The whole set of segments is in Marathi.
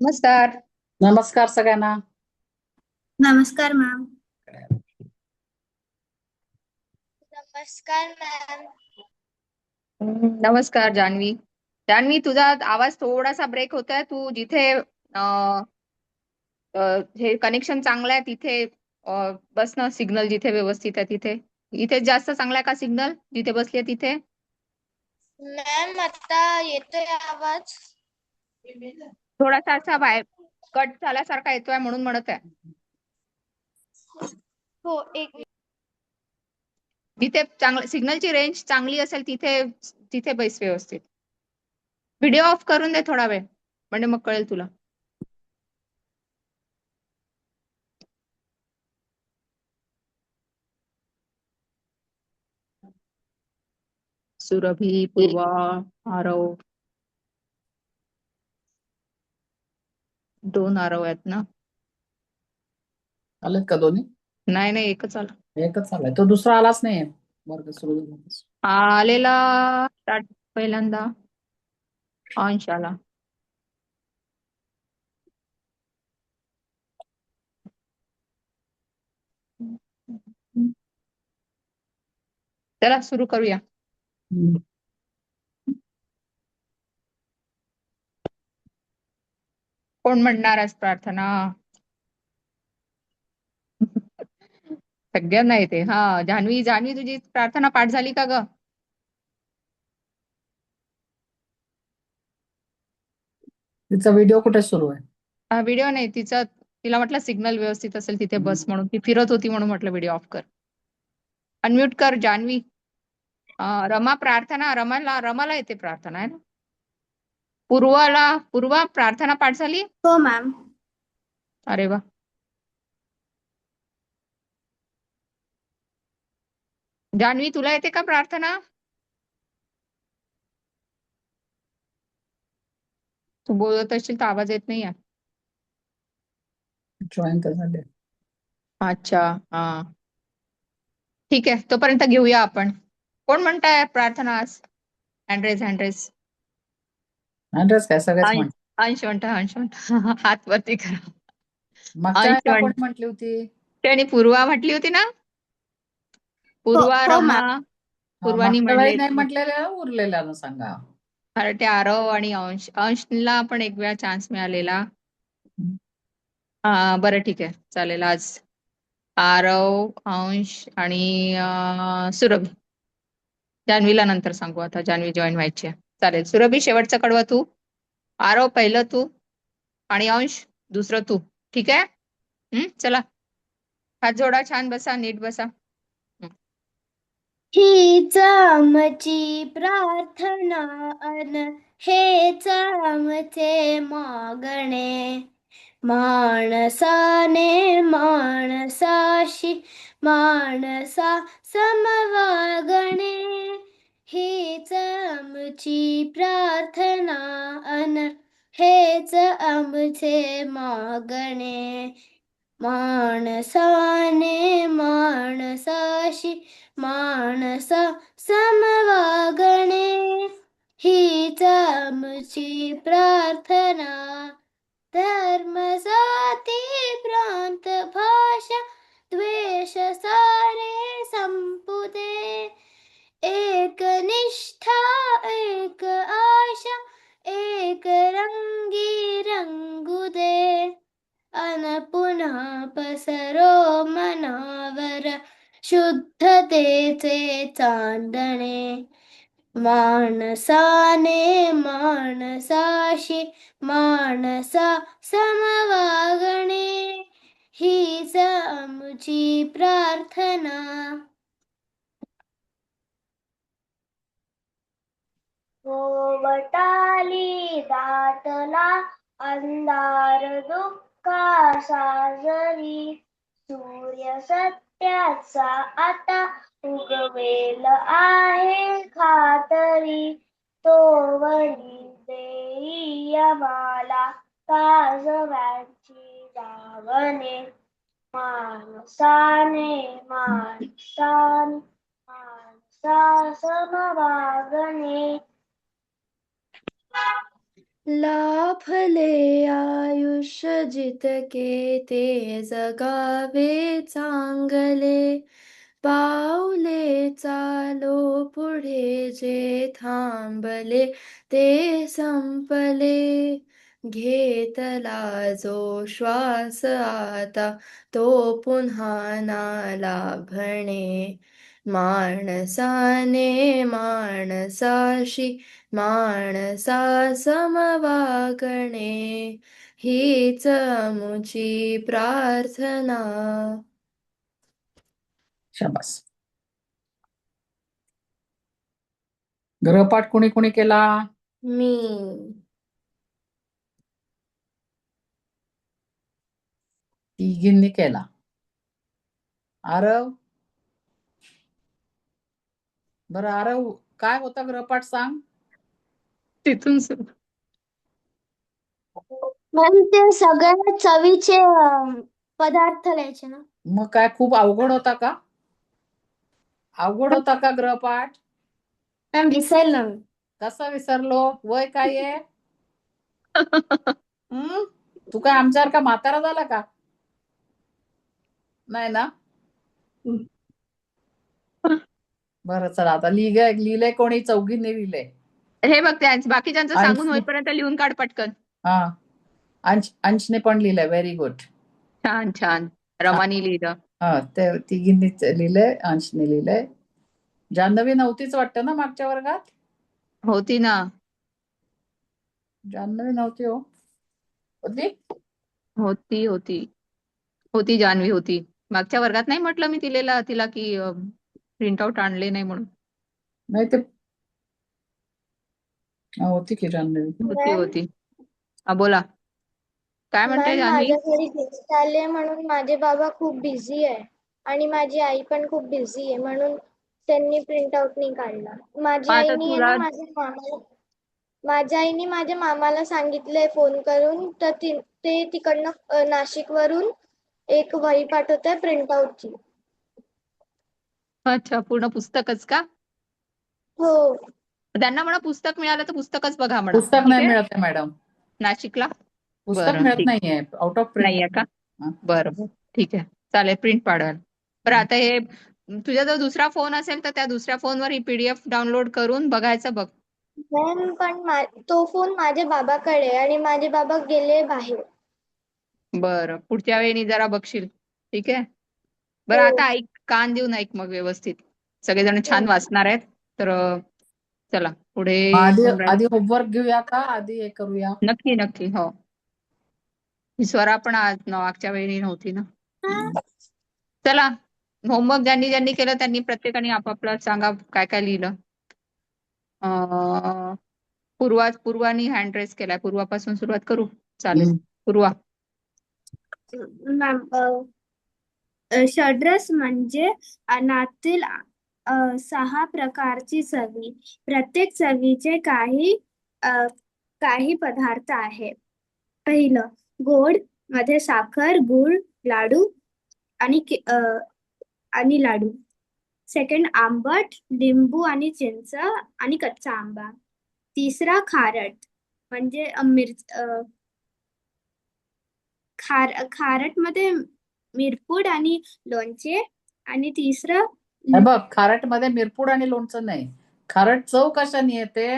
नमस्कार. नमस्कार सगळ्यांना. नमस्कार मॅम. नमस्कार मॅम. नमस्कार जान्हवी. जान्हवी, तुझा आवाज थोडासा ब्रेक होतोय. तू जिथे हे कनेक्शन चांगलं आहे तिथे बस ना. सिग्नल जिथे व्यवस्थित आहे तिथे. इथे जास्त चांगला आहे का सिग्नल जिथे बसली आहे तिथे? मॅम आता येतोय आवाज? थोडासा असा कट झाल्यासारखा येतोय म्हणून म्हणत आहे. हो, एक जिथे चांगलं सिग्नलची रेंज चांगली असेल तिथे तिथे बैस व्यवस्थित. व्हिडिओ ऑफ करून दे थोडा वेळ, म्हणजे मग कळेल तुला. सुरभी, पूर्वा, आरव. 2 आरव आहेत ना? आलेत का दोन्ही? नाही नाही, एकच आला. एकच आलाय, तो दुसरा आलाच नाही वर्ग सुरू झाल्यापासून. आलेला स्टार्ट पहिल्यांदा अंश आला. चला सुरू करूया. कोण म्हणणार आज प्रार्थना? सगळ्यांना येते. हा, जान्हवी जान्हवी तुझी प्रार्थना पाठ झाली का ग? तिचा व्हिडिओ कुठे सुरू आहे? व्हिडिओ नाही तिचा. तिला म्हटलं सिग्नल व्यवस्थित असेल तिथे बस म्हणून. ती फिरत होती म्हणून म्हटलं व्हिडिओ ऑफ कर. अनम्यूट कर जान्हवी. रमा प्रार्थना, रमाला येते प्रार्थना आहे ना? पूर्वा प्रार्थना पाठ झाली? हो मॅम. अरे वा. जान्हवी तुला येते का प्रार्थना? तू बोलत असशील तर आवाज येत नाहीये. जॉईन तर झाले. अच्छा, हा ठीक आहे. तोपर्यंत घेऊया आपण. कोण म्हणताय प्रार्थना आज? हँड्रेस ऍड्रेस काय सगळेच अंश म्हण. अंश म्हणता हात वरती करा. मागच्या अंश वेळेला कोणी म्हटली होती? त्याने पूर्वा म्हटली होती ना? हो पूर्वा, हो रमा. मॅम. पूर्वानी मागच्या वेळी म्हणले. नाही म्हटलेल्या उरलेल्या सांगा. अरे ते आरव आणि अंशला पण एक वेळा चान्स मिळालेला. बरं ठीक आहे, चालेल. आज आरव, अंश आणि सुरभी. जान्हवीला नंतर सांगू. आता जान्हवी जॉईन व्हायची आहे. चालेल. सुरभी शेवटचं कडवं तू, आरव पहिलं तू, आणि अंश दुसरं तू. ठीक आहे? चला, हात जोडा, छान बसा, नीट बसा. हीच आमची प्रार्थना अन हेच आमचे मागणे, माणसाने माणसाशी माणसा समवागणे. हीच आमची प्रार्थना अन हेच आमचे मागणे, माणसाने माणसाशी माणसा समवागणे. हीच आमची प्रार्थना. धर्म जाती प्रांत भाषा द्वेष सारे संपुदे. एक निष्ठा एक आशा एक रंगी रंगू दे. अन पुन्हा पसरो मनावर शुद्धतेचे चांदणे, माणसाने माणसाशी माणसा समवागणे. हीच आमची प्रार्थना. वटाली दाटला अंधार दुःखा साजरी. सूर्य सत्याचा आता उगवेल आहे खातरी. तो वडी देई आम्हाला काजव्यांची दावणे, माणसाने माणसाने माणसा समवागणे. लाभले आयुष्य जितके ते जगावे चांगले. पाऊले चालो पुढे जे थांबले ते संपले. घेतला जो श्वास आता तो पुन्हा ना लाभणे. माणसाने माणसाशी माणसा समवागणे हीच मुची प्रार्थना. शाबास. गृहपाठ कोणी कोणी केला? मी. तिघींनी केला. आरव, बरं आरव, काय होता गृहपाठ सांग? तिथून सुरू. मॅम ते सगळ्या चवीचे पदार्थ लिहायचे ना. मग काय खूप अवघड होता का? अवघड होता का गृहपाठ? मॅम विसरलो मी. कसं विसरलो? वय काय आहे? तू काय आमच्यासारखा म्हातारा झाला का? नाही ना? बरं चला, आता लिहिलंय कोणी? चौघींनी लिहिलंय. हे बघ बाकीच्यांचं सांगून अंशने, होईपर्यंत लिहून काढ पटकन. हा, अंशने पण लिहिलंय. Very good. छान छान. रमानी लिहिलं. हा, ते तिघींनीच लिहिलंय. अंशने लिहिलंय. जान्हवी नव्हतीच वाटतं ना मागच्या वर्गात? होती ना. जान्हवी नव्हती हो. होती? होती होती होती जान्हवी होती. मागच्या वर्गात नाही म्हटलं मी तिला की प्रिंटआउट आणले नाही म्हणून. नाही ते होती की जान्हवी. होती मॅम होती. हा बोला. काय म्हणते मॅम जान्हवी? माझ्या घरी गेस्ट आले म्हणून माझे बाबा खूप बिझी आहे आणि माझी आई पण खूप बिझी आहे म्हणून त्यांनी प्रिंट आउट नाही काढला. मग आता तुला माझ्या आईने माझ्या मामाला सांगितलंय फोन करून, तर ते तिकडनं नाशिकवरून एक वही पाठवत आहे प्रिंट आउटची. अच्छा, पूर्ण पुस्तकच का? हो. त्यांना म्हणा पुस्तक मिळालं तर पुस्तकच बघा म्हणा. पुस्तक ठीक नाही आहे. मिळत आहे मॅडम. नाशिकला पुस्तक बरं मिळत ठीक. नाहीये. Out of print. नाहीये का? बरं बरं ठीक आहे. चालेल, प्रिंट पाडवाल. बरं आता हे तुझा जर दुसरा फोन असेल तर त्या दुसऱ्या फोनवर ही PDF डाउनलोड करून बघायचं बघ. मॅम पण तो फोन माझ्या बाबाकडे आहे आणि माझे बाबा गेले बाहेर. बरं, पुढच्या वेळी जरा बघशील. ठीक आहे. बरं हो. आता ऐक, कान देऊन ऐक मग व्यवस्थित. सगळेजण छान वाचणार आहेत. तर चला पुढे आधी कोण राहील? आधी होमवर्क घेऊया का? आधी हे करूया. नक्की नक्की. हो, ही स्वरा पण आज मागच्या वेळी नव्हती ना. चला, होमवर्क ज्यांनी ज्यांनी केलं त्यांनी प्रत्येकाने आपापलं सांगा काय काय लिहिलं. पूर्वानी हँड रेस केलाय. पूर्वापासून सुरुवात करू. चालेल. पूर्वा. मॅम षड्रस म्हणजे अन्नातील 6 प्रकारची चवी. प्रत्येक चवीचे काही पदार्थ आहे. पहिलं गोड मध्ये साखर, गूळ, लाडू आणि लाडू. सेकंड आंबट, लिंबू आणि चिंच आणि कच्चा आंबा. तिसरा खारट म्हणजे खारट मध्ये मिरपूड आणि लोणचे. आणि तिसरं हे बघ, खारट मध्ये मिरपूड आणि लोणचं नाही. खारट चव कशाने येते?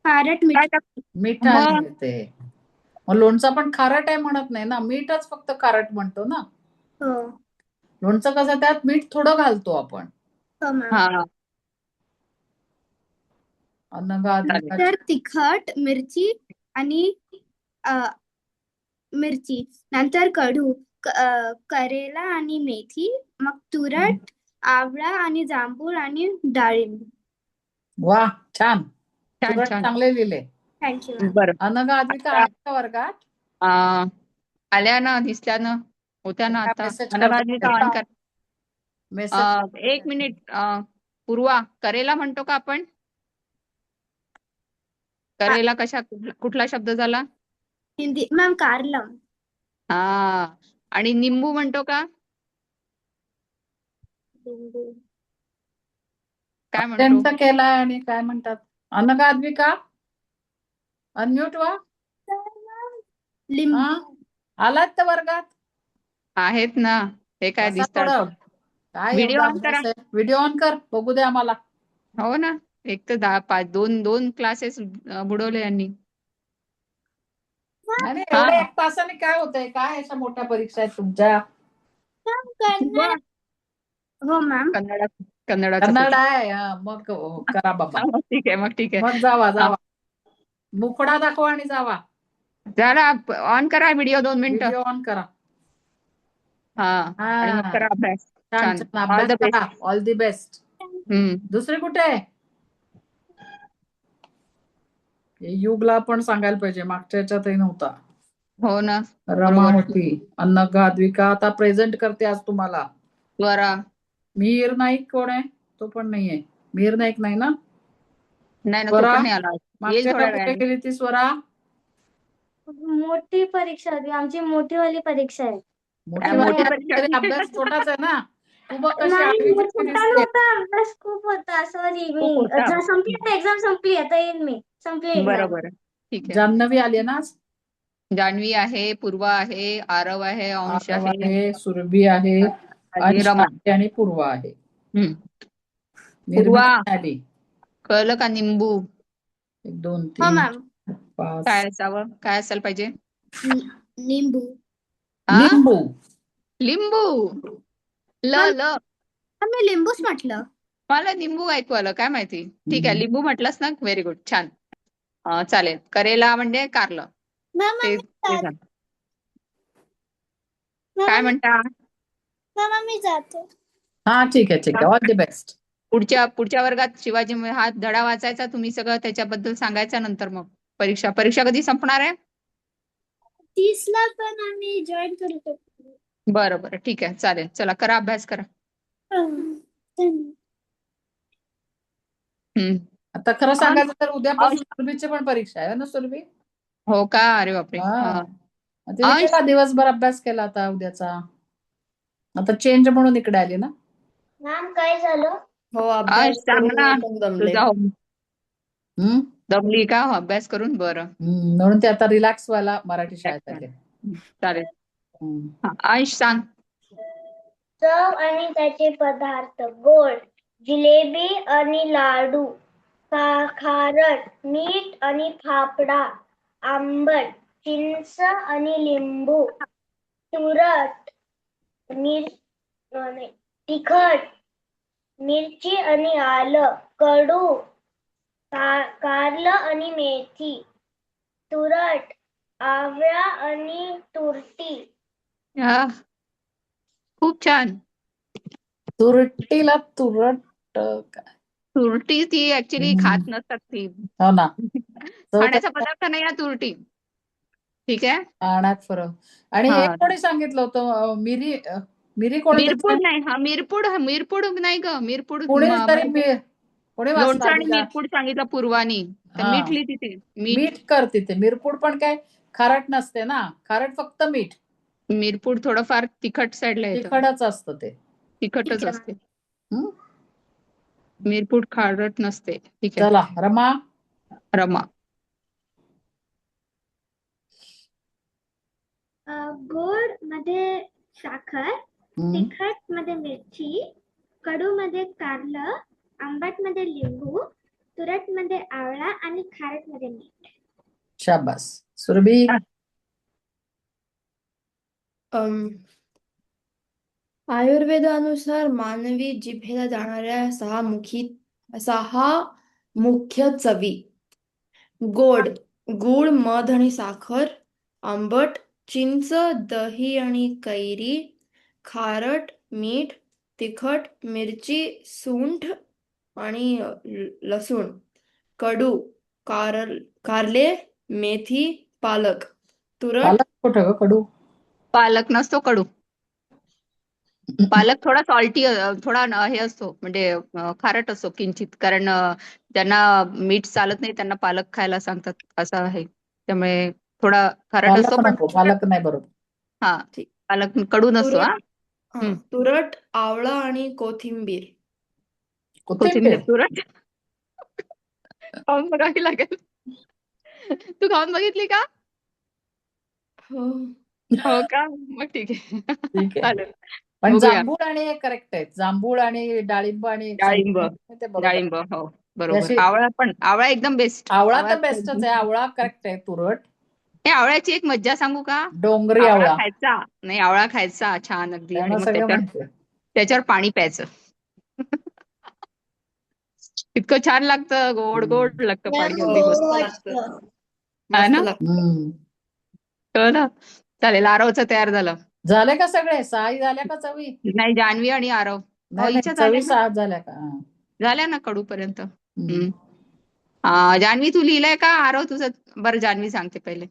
खारट मिठाने येते. मग लोणचं पण खारट आहे म्हणत नाही ना, मीठच फक्त खारट म्हणतो ना. हो लोणचं कसं त्यात मीठ थोडं घालतो आपण. हो मॅम. हा चालेल. तर तिखट मिरची आणि मिरची. नंतर कडू, करेला आणि मेथी. मग तुरट, आवळा आणि जांभूळ आणि डाळिंब. वा, छान. छान तुरट छान. चांगले लिहिले. Thank you ma'am. बरं. अनघा आद्विका आता, आहेत का वर्गात? आल्या ना, दिसल्या ना, होत्या ना आता. मेसेज अनघाजी का ऑन कर. Message 1 minute. पूर्वा, करेला म्हणतो का आपण? करेला कुठला शब्द झाला? हिंदी मॅम. कारलम. हा. आणि निंबू म्हणतो का? काय म्हणतो? केलाय आणि काय म्हणतात? अनघा आद्विका अनम्यूट व्हा. लिंबू हा आलात तर वर्गात. आहेत ना, हे काय बसा दिसतात. थोडं. काय व्हिडिओ एवढा ऑन करा. अभ्यास आहे. व्हिडिओ ऑन कर, बघू दे आम्हाला. हो ना, एक तर 2 क्लासेस बुडवले यांनी. नाही नाही, हा एवढ्या 1 तासाने काय होतंय? काय अशा मोठ्या परीक्षा आहेत तुमच्या? करणार. हो मॅम. कन्नडाचा कन्नड पेपर. आहे हा, मग करा बाबा. मग ठीक आहे, मग ठीक आहे. मग जावा हा, जावा, मुखडा दाखवा आणि जावा. जरा ऑन करा व्हिडिओ 2 मिनिटं. व्हिडिओ ऑन करा. हा, आणि मग हा करा अभ्यास. छान छान, छान ऑल अभ्यास द करा. बेस्ट. All the best. दुसरी कुठे आहे? हे युगला पण सांगायला पाहिजे, मागच्या याच्यातही नव्हता. हो ना, रमा बरोबर. होती. अन्नघा द्विका आता प्रेझेंट करते आज तुम्हाला. स्वरा. मिहीर नाईक कोण आहे? तो पण नाहीये. मिहीर नाईक नाही ना? नाही ना, तो स्वरा पण नाही आला. येईल मागच्या थोड्या कुठे वेळाने. गेली ती स्वरा? मोठी परीक्षा होती आमची, मोठीवाली परीक्षा आहे. मोठी मोठी वाली परीक्षा तरी होती. अभ्यास छोटाच आहे ना. तू बघ कशी नाही, आठवीची छोटा दिसते. नव्हता, अभ्यास खूप होता. सॉरी, मी खूप होता. संपली आता, एक्झाम संपली आता, येईन मी. संपली एक्झाम. बरोबर, ठीक आहे. जान्हवी आली ना आज? जान्हवी आहे, पूर्वा आहे, आरव आहे, अंश आरव आहे, आहे, सुरभी आहे, आणि अंश रमा. आहे आणि पूर्वा आहे. हम्म. निर्मिती पूर्वा, आली. कळलं का? निंबू 1 2 हो 3 मॅम. 5. काय असावं? काय असायला पाहिजे? लिंबू. हा, लिंबू. लिंबू. ल मॅम, ल मी लिंबूच म्हटलं. मला निंबू ऐकू आलं, काय माहिती. ठीक आहे, हम्म. लिंबू म्हटलंस ना, व्हेरी गुड, छान. चालेल. करेला म्हणजे कारलं. मॅम ते मी ते जात- झालं. काय म्हणता? मॅम मी जाते. हा ठीक आहे ठीक आहे, ऑल दी बेस्ट. पुढच्या वर्गात शिवाजी हा धडा वाचायचा, तुम्ही सगळं त्याच्याबद्दल सांगायचं. नंतर मग परीक्षा कधी संपणार आहे? 30ला पण आम्ही जॉईन करू शकतो. बरं बरं, ठीक आहे, चालेल. चला, करा अभ्यास करा. हम्म. आता खरं सांगायचं तर उद्यापासून अंश. सुरभीची पण परीक्षा आहे ना सुरभी? हो का? अरे बापरे. हा तिने अंश. केला दिवसभर अभ्यास केला आता उद्याचा. आता चेंज म्हणून इकडे आली ना. मॅम काय झालं? हो, अंश अभ्यास सांग करून ना, मी पण दमले. तुझा हम्म दमली का अभ्यास करून? बरं, म्हणून ते आता रिलॅक्स व्हायला मराठी शाळेत आले. चालेल. हम्म. हा, अंश सांग. चव आणि त्याचे पदार्थ: गोड, जिलेबी आणि लाडू, खारट, मीठ आणि फाफडा, आंबट, चिंच आणि लिंबू, तुरट, तिखट, मिरची आणि आलं, कडू, कारलं आणि मेथी, तुरट, आवळा आणि तुरटी. हा, खूप छान. तुरटीला तुरट काय? तुरटी ती ऍक्च्युली खात नसतात ती. हो ना. खाण्याचा पदार्थ नाही आहे तुरटी. ठीक आहे. खाण्यात फरक. आणि हा, एक कोणी सांगितलं होतं मिरी कोणीतरी मिरपूड नाही. हा, मिरपूड नाही ग. मिरपूड कोणीच तरी कोणी लोणचं वाचलं आणि आधी का? मिरपूड सांगितलं पूर्वानी. तर हा. मीठ लिही तिथे. मीठ कर तिथे. मिरपूड पण काय खारट नसते ना, खारट फक्त मीठ. मिरपूड थोडंफार तिखट साईडला येतं. तिखटच असतं ते. तिखटच असते. हम्म? मिरपूड खारट नसते. ठीक आहे. चला रमा. रमा. गोड मध्ये साखर, तिखट मध्ये मिरची, कडू मध्ये कारलं, आंबट मध्ये लिंबू, तुरट मध्ये आवळा आणि खारट मध्ये मीठ. शाबास. सुरभी. आयुर्वेदानुसार मानवी जिभेला जाणाऱ्या 6 मुख्य चवी: गोड, गुळ, मध आणि साखर; आंबट, चिंच, दही आणि कैरी; खारट, मीठ; तिखट, मिरची, सुंठ आणि लसूण; कडू, कारले, मेथी, पालक; तुरट, पालक कुठं ग? कडू. पालक नसतो कडू. पालक थोडा सॉल्टी, थोडा हे असतो, म्हणजे खारट असतो किंचित. कारण त्यांना मीठ चालत नाही, त्यांना पालक खायला सांगतात, असं आहे. त्यामुळे थोडा खारट असतो, पालक पण नको, पालक नाही बरोबर. हा, पालक कडू नसतो. हा, तुरट, आवळा आणि कोथिंबीर. कोथिंबीर, तुरट. पाहून बघावी लागेल. तू खाऊन बघितली का? हो. हो का? मग ठीक आहे. ठीक आहे. चालेल. पण बघूया. जांभूळ आणि हे करेक्ट आहेत. जांभूळ आणि डाळिंब आणि डाळिंब. संत्री ते बरोबर डाळिंब. आहे. हो, हे बरोबर. अशी आवळा पण. आवळा एकदम बेस्ट. आवळा आवळा तर बेस्टच आहे. आवळा करेक्ट आहे. तुरट, हे आवळ्याची एक मज्जा सांगू का? डोंगरी आवळा आवळा, खायचा. नाही, आवळा खायचा छान अगदी आणि त्यांना मग सगळं त्याच्यावर माहिती आहे. त्याच्यावर पाणी प्यायचं. इतकं छान लागतं. गोड गोड लागतं पाणी मॅम अगदी गोड मस्त. मस्त वाटतं. लागतं. हा मस्त ना? लागतं. हम्म. ना? चालेल. आरवचं तयार झालं. झाले का सगळे? 6 झाल्या का चवी? नाही, जान्हवी आणि आरव. हो, नाही नाही, हिच्या झाल्या चवी ना? 6 झाल्या का? हा. झाल्या ना कडूपर्यंत. हम्म. जान्हवी तू लिहिलंय का? आरव तुझं. बरं, जान्हवी सांगते पहिले.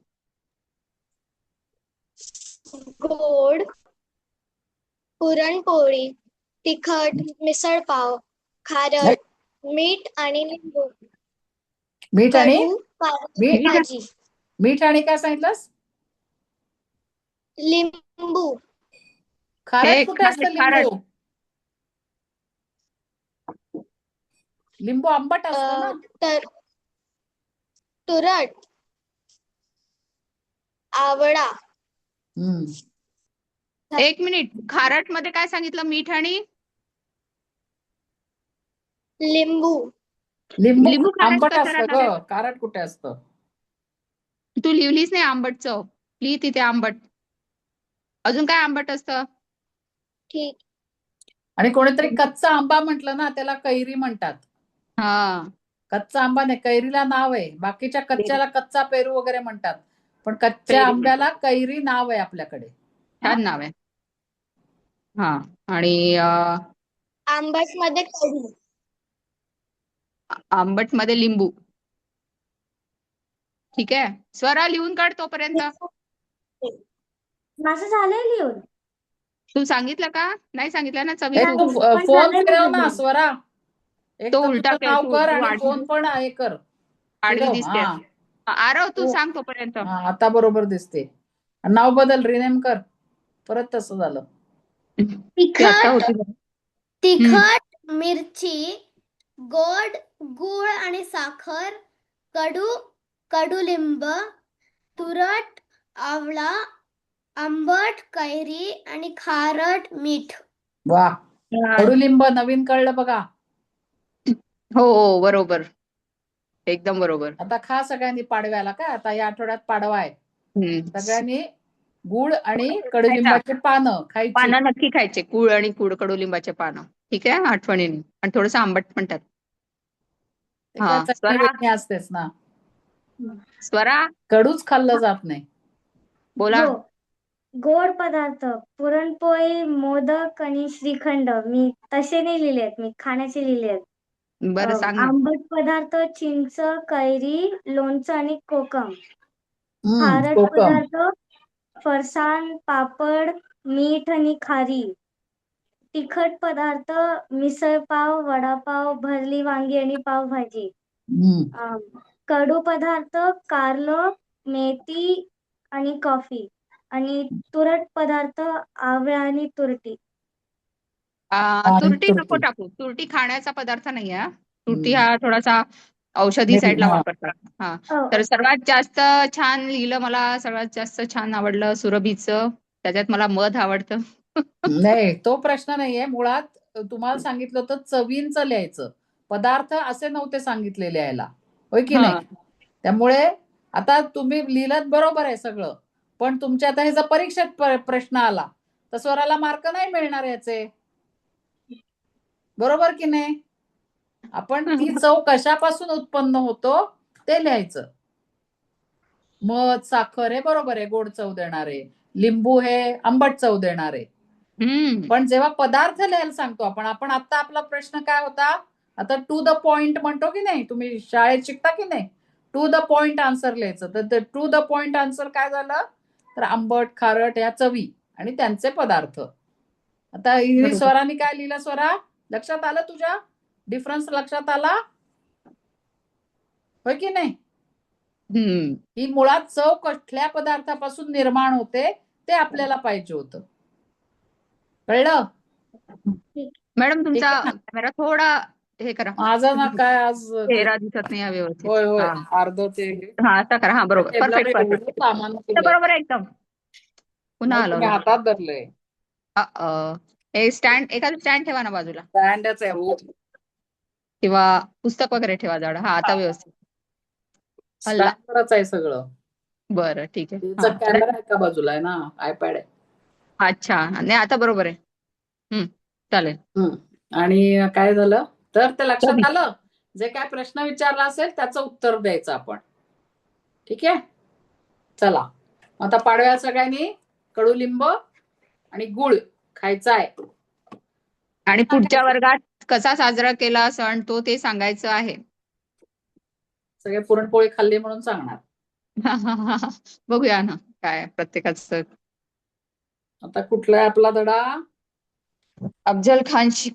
गोड, पुरणपोळी, तिखट, मिसळपाव, नाही, खारट, मीठ आणि लिंबू, मीठ आणि कडू, पावभाजी मीठ ठीक आहे. भाजी, मीठ आणि काय सांगितलंस? लिंबू, खारट कुठे खारट असतं? खारट. लिंबू लिंबू आंबट असतं ना. तर तुरट, आवळा, हम्म. एक मिनिट. खारट मध्ये काय सांगितलं? मीठ आणि लिंबू, लिंबू लिंबू खारट आंबट कसं असतं राहणार आहे? ग. खारट कुठे असतं? तू लिहिलीच नाही आंबट चव. लिही तिथे आंबट. अजून काय आंबट असतं? ठीक. आणि कोणीतरी कच्चा आंबा म्हटलं ना, त्याला कैरी म्हणतात. हा. कच्चा आंबा नाही, कैरीला नाव आहे. बाकीच्या कच्च्याला कच्चा पेरू वगैरे म्हणतात, पण कच्च्या कैरी म्हणतात. आंब्याला कैरी नाव आहे आपल्याकडे. हा. छान नाव आहे. हा. आणि आंबट मध्ये कडू, आंबट मध्ये लिंबू. ठीक आहे. स्वरा लिहून काढ तोपर्यंत. माझं झालंय लिहून. तू सांगितलं का? नाही सांगितलं ना चवी एक तू? तू पण फोन झालंय फिरव माझं ना लिहून. स्वरा. एक तो तर उलटा तुझं नाव तू कर तू आणि आडवी फोन पण हे कर, आडवी फिरव. दिसते. हा. आरव तू तू सांग तोपर्यंत. हा, आता बरोबर दिसते. नाव बदल, रिनेम कर. परत तसं झालं. ती आता तिखट, होती बघ. तिखट, मिरची, गोड, गूळ आणि साखर, कडू, कडुलिंब, तुरट, आवळा, आंबट, कैरी आणि खारट, मीठ. वा, हा. कडुलिंब नवीन कळलं बघा. हो हो, बरोबर. एकदम बरोबर. आता खा सगळ्यांनी पाडव्याला. काय आता या आठवड्यात पाडवा आहे. सगळ्यांनी गुळ आणि खायचा. कडुलिंबाची पानं खायची. पानं नक्की खायचे. कूळ आणि कडुलिंबाचे पानं. ठीक आहे, आठवणीने. आणि थोडंसं आंबट पण टाक. ते काय हा. चटणी स्वरा. बिटणी असतेच ना. स्वरा कडूच खाल्लं जात नाही. बोला. हो. गोड पदार्थ, पुरणपोळी, मोदक आणि श्रीखंड. मी तसे नाही लिहिलेत, मी खाण्याचे लिहिलेत. बरं, सांग ना. आंबट पदार्थ, चिंच, कैरी, लोणचं आणि कोकम. हम्म, खारट कोकम. पदार्थ, फरसाण, पापड, मीठ आणि खारी. तिखट पदार्थ, मिसळपाव, वडापाव, भरली वांगी आणि पावभाजी. हम्म. कडू पदार्थ, कारलं, मेथी आणि कॉफी. आणि तुरट पदार्थ, आवळा आणि तुरटी. आणि तुरटी नको तुरटी. टाकू. तुरटी खाण्याचा पदार्थ नाही आहे. तुरटी हम्म. हा थोडासा औषधी नाही, साईडला हा. वापरतात. हा. तर सर्वात जास्त छान लिहिलं. मला सर्वात जास्त छान आवडलं सुरभीचं. त्याच्यात मला मध आवडतं. नाही, तो प्रश्न नाहीये. मुळात तुम्हाला सांगितलं होतं चवींचं लिहायचं. पदार्थ असे नव्हते सांगितले लिहायला, होय की हा. नाही? त्यामुळे आता तुम्ही लिहिलं बरोबर आहे सगळं, पण तुमच्या आता हे जर परीक्षेत प्रश्न आला तर स्वराला मार्क नाही मिळणार याचे. बरोबर की नाही? आपण ती चव कशापासून उत्पन्न होतो ते लिहायचं. मध, साखर हे बरोबर आहे, गोड चव देणारे. लिंबू हे आंबट चव देणारे. पण जेव्हा पदार्थ लिहायला सांगतो आपण आता आपला प्रश्न काय होता? आता टू द पॉइंट म्हणतो की नाही, तुम्ही शाळेत शिकता की नाही? टू द पॉइंट आन्सर लिहायचं. तर टू द पॉइंट आन्सर काय झालं? तर आंबट, खारट या चवी आणि त्यांचे पदार्थ. आता स्वरांनी काय लिहिलं? स्वरा, लक्षात आलं तुझ्या? डिफरन्स लक्षात आला, होय की नाही? ही मुळात चव कुठल्या पदार्थापासून निर्माण होते ते आपल्याला पाहिजे होतं. कळलं? मॅडम, ठीक तुमचा आहे ना? कॅमेरा थोडा हे करा. माझं ना काय आज ते चेहरा दिसत नाही व्यवस्थित. होय होय हा अर्ध ते हा आता करा. हा बरोबर. टेबलावर परफेक्ट एवढं परफेक्ट. सामान तर केलंय बरोबर आहे एकदम. पुन्हा म्हणून तुम्ही हलवलं. हातात धरलंय. हे स्टँड, एखादं स्टँड ठेवा ना बाजूला, स्टँडच आहे हो. किंवा पुस्तक वगैरे ठेवा जवळ. हा आता व्यवस्थित हल्ला. स्टँडवरच आहे सगळं. बरं ठीक आहे. तिचा हा कॅमेरा एका बाजूला आहे ना, आयपॅड आहे. अच्छा. नाही आता बरोबर आहे. चालेल. आणि काय झालं तर ते लक्षात कधी? आलं, जे काय प्रश्न विचारला असेल त्याचं उत्तर द्यायचं आपण. ठीक आहे, चला आता पाडव्या सगळ्यांनी कडुलिंब आणि गुळ खायचा आहे. आणि पुन्हा पुढच्या काय वर्गात कसा साजरा केला सण तो ते सांगायचं आहे. सगळे पुरणपोळी खाल्ली म्हणून सांगणार. बघूया ना काय प्रत्येकाचं. आता कुठला आहे आपला धडा? अफजल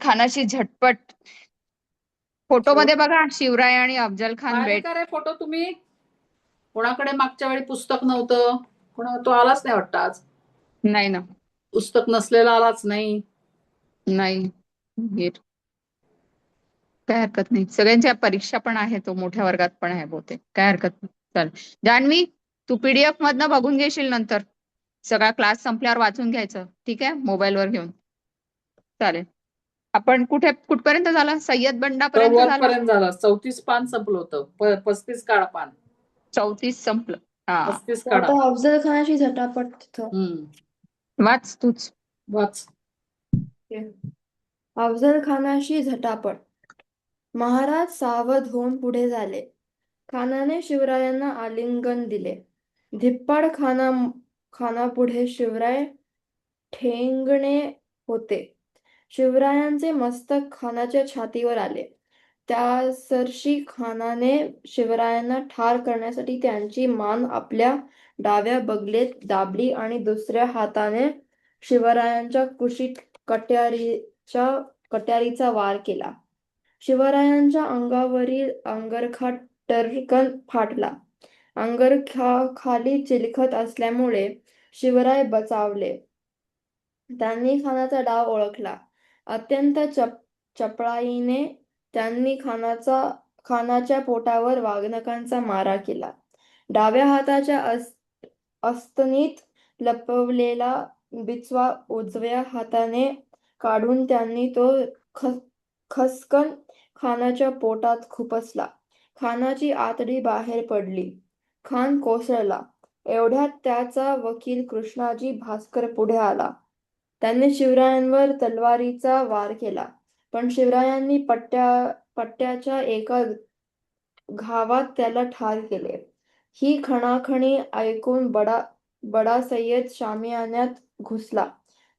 खानाची झटपट. फोटो मध्ये बघा शिवराय आणि अफजल खान पाहिले भेट. का रे फोटो तुम्ही? कोणाकडे मागच्या वेळी पुस्तक नव्हतं, कोणा तो आलाच नाही वाटतं आज. नाही ना. पुस्तक नसलेला आलाच नाही. नाही नीट. काय हरकत नाही. सगळ्यांच्या परीक्षा पण आहे, तो मोठ्या वर्गात पण आहे बहुतेक. काय हरकत नाही. चालेल. जान्हवी, तू पीडीएफ मधनं बघून घेशील नंतर. सगळा क्लास संपल्यावर वाचून घ्यायचं. ठीक आहे, मोबाईलवर घेऊन. चालेल. आपण कुठपर्यंत झाला? सय्यद बंडापर्यंत झाला. वरपर्यंत झालं. 34 पान संपलं होतं. 35 काढा पान. 34 संपलं. हा 35 काढा. आता अफजल खानाची झटापट तिथं. वाच तूच. वाच. अफजल खानाशी झटापट. महाराज सावध होऊन पुढे झाले. खानाने शिवरायांना आलिंगन दिले. धिप्पाड खानापुढे शिवराय ठेंगणे होते. शिवरायांचे मस्तक खानाच्या छातीवर आले. त्यासरशी खानाने शिवरायांना ठार करण्यासाठी त्यांची मान आपल्या डाव्या बगलेत दाबली आणि दुसऱ्या हाताने शिवरायांच्या कुशीत कट्यारीचा वार केला. शिवरायांच्या अंगावरील अंगरखा टर्कन फाटला. अंगरखाली चिलखत असल्यामुळे शिवराय बचावले. त्यांनी खानाचा डाव ओळखला. अत्यंत चपळाईने त्यांनी खानाच्या पोटावर वाघनखांचा मारा केला. डाव्या हाताच्या अस्तनीत लपवलेला बिचवा उजव्या हाताने काढून त्यांनी तो खसकन खानाच्या पोटात खुपसला. खानाची आतडी बाहेर पडली. खान कोसळला. एवढ्यात त्याचा वकील कृष्णाजी भास्कर पुढे आला. त्याने शिवरायांवर तलवारीचा वार केला, पण शिवरायांनी पट्ट्याच्या एका घावात त्याला ठार केले. ही खणाखणी ऐकून बडा सय्यद शामियान्यात घुसला.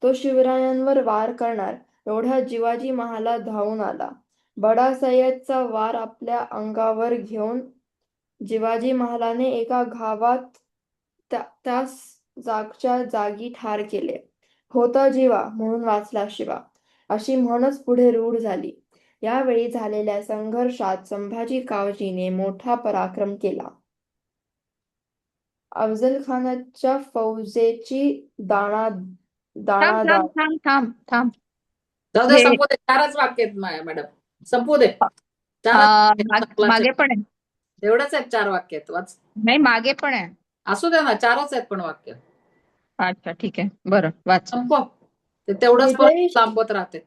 तो शिवरायांवर वार करणार एवढ्यात शिवाजी महालात धावून आला. बडा सय्यदचा वार आपल्या अंगावर घेऊन शिवाजी महालाने एका घावात त्यास जागच्या जागी ठार केले. होता जीवा म्हणून वाचला शिवा, अशी म्हणच पुढे रूढ झाली. यावेळी झालेल्या संघर्षात संभाजी कावजीने मोठा पराक्रम केला. अफजल खानाच्या फौजेची थांब दाणादाण. थांब थांब थांब थांब. जाऊ दे, हे संपू दे. 4च वाक्य आहेत मॅडम, संपू दे. 4च मागे पण आहे. एवढंच आहेत, 4 वाक्य आहेत. वाच. नाही मागे पण आहे. असू दे ना, 4च आहेत पण वाक्य. अच्छा ठीक आहे, बरं वाच. संपव ते. तेवढंच परत लांबत राहते.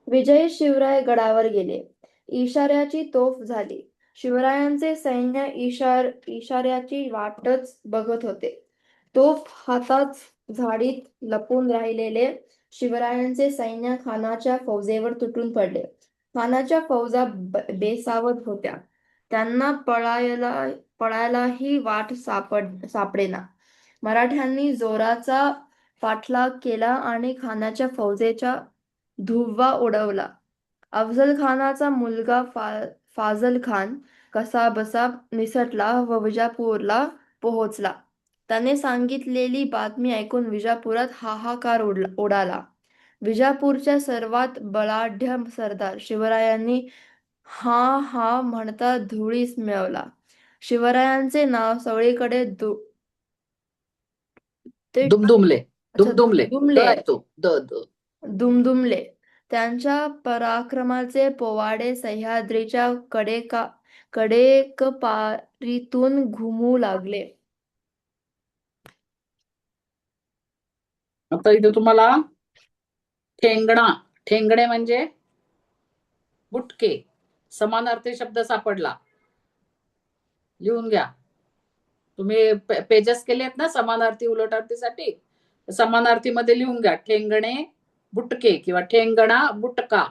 विजयी शिवराय गडावर गेले. इशाऱ्याची तोफ झाली. शिवरायांचे सैन्य इशाऱ्याची वाटच बघत होते. तोफ हातात झाडीत लपून राहिलेले शिवरायांचे सैन्य खानाच्या फौजेवर तुटून पडले. खानाच्या फौजा बेसावध होत्या. त्यांना पळायलाही वाट सापडेना. मराठ्यांनी जोराचा पाठलाग केला आणि खानाच्या फौजेचा धुव्वा उडवला. अफजल खानाचा मुलगा फाझल खान कसाबसा निसटला व विजापूरला पोहोचला. त्याने सांगितलेली बातमी ऐकून विजापुरात हाहाकार उडाला. विजापूरच्या सर्वात बलाढ्य सरदार शिवरायांनी हा हा म्हणता धुळीस मिळवला. शिवरायांचे नाव सगळीकडे दुमदुमले. दुमदुमले. दुमदुमले. द. दुमदुमले. त्यांच्या पराक्रमाचे पोवाडे सह्याद्रीच्या कडेकपारीतून घुमू लागले. आता इथे तुम्हाला ठेंगणे म्हणजे बुटके, समानार्थी शब्द सापडला. लिहून घ्या. तुम्ही पेजेस केले आहेत ना समानार्थी उलटार्थीसाठी, समानार्थी मध्ये लिहून घ्या. ठेंगणे बुटके किंवा ठेंगणा बुटका.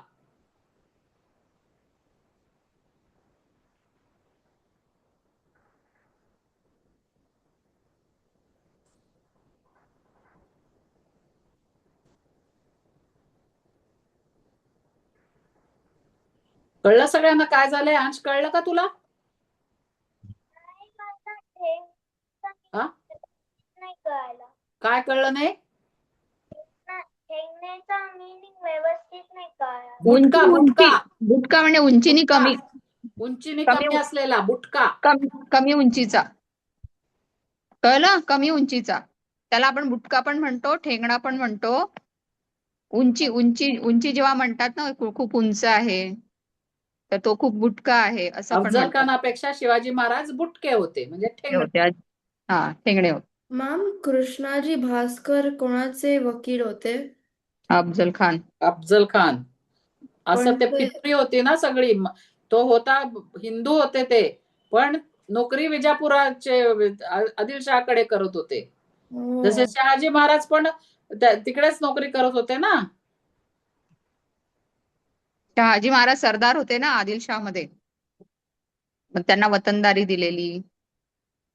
कळलं सगळ्यांना काय झालंय? अंश, कळलं का तुला? हा? नाही कळालं. काय कळलं नाही? ठेंगण्याचा मीनिंग व्यवस्थित नाही कळालं. बुटका बुटका बुटका म्हणजे उंचीनी कमी उंचीने कमी कमी असलेला बुटका. कमी उंचीचा. कळलं? कमी उंचीचा. त्याला आपण बुटका पण म्हणतो, ठेंगणा पण म्हणतो. उंची उंची उंची जेव्हा म्हणतात ना, खूप उंच आहे, तर तो खूप बुटका आहे असं पण अफजल म्हणतात. खानापेक्षा शिवाजी महाराज बुटके होते, म्हणजे ठेंगणे. हा, ठेंगणे होते. मॅम, कृष्णाजी भास्कर कोणाचे वकील होते? अफजल खान. अफजल खान. असं पण ते ते फित्री होती ना सगळी. तो होता हिंदू होते ते, पण नोकरी विजापुराचे आदिलशहाकडे करत होते. जसे हो. शहाजी महाराज पण तिकडेच नोकरी करत होते ना. शहाजी महाराज सरदार होते ना आदिलशाह मध्ये, मग त्यांना वतनदारी दिलेली.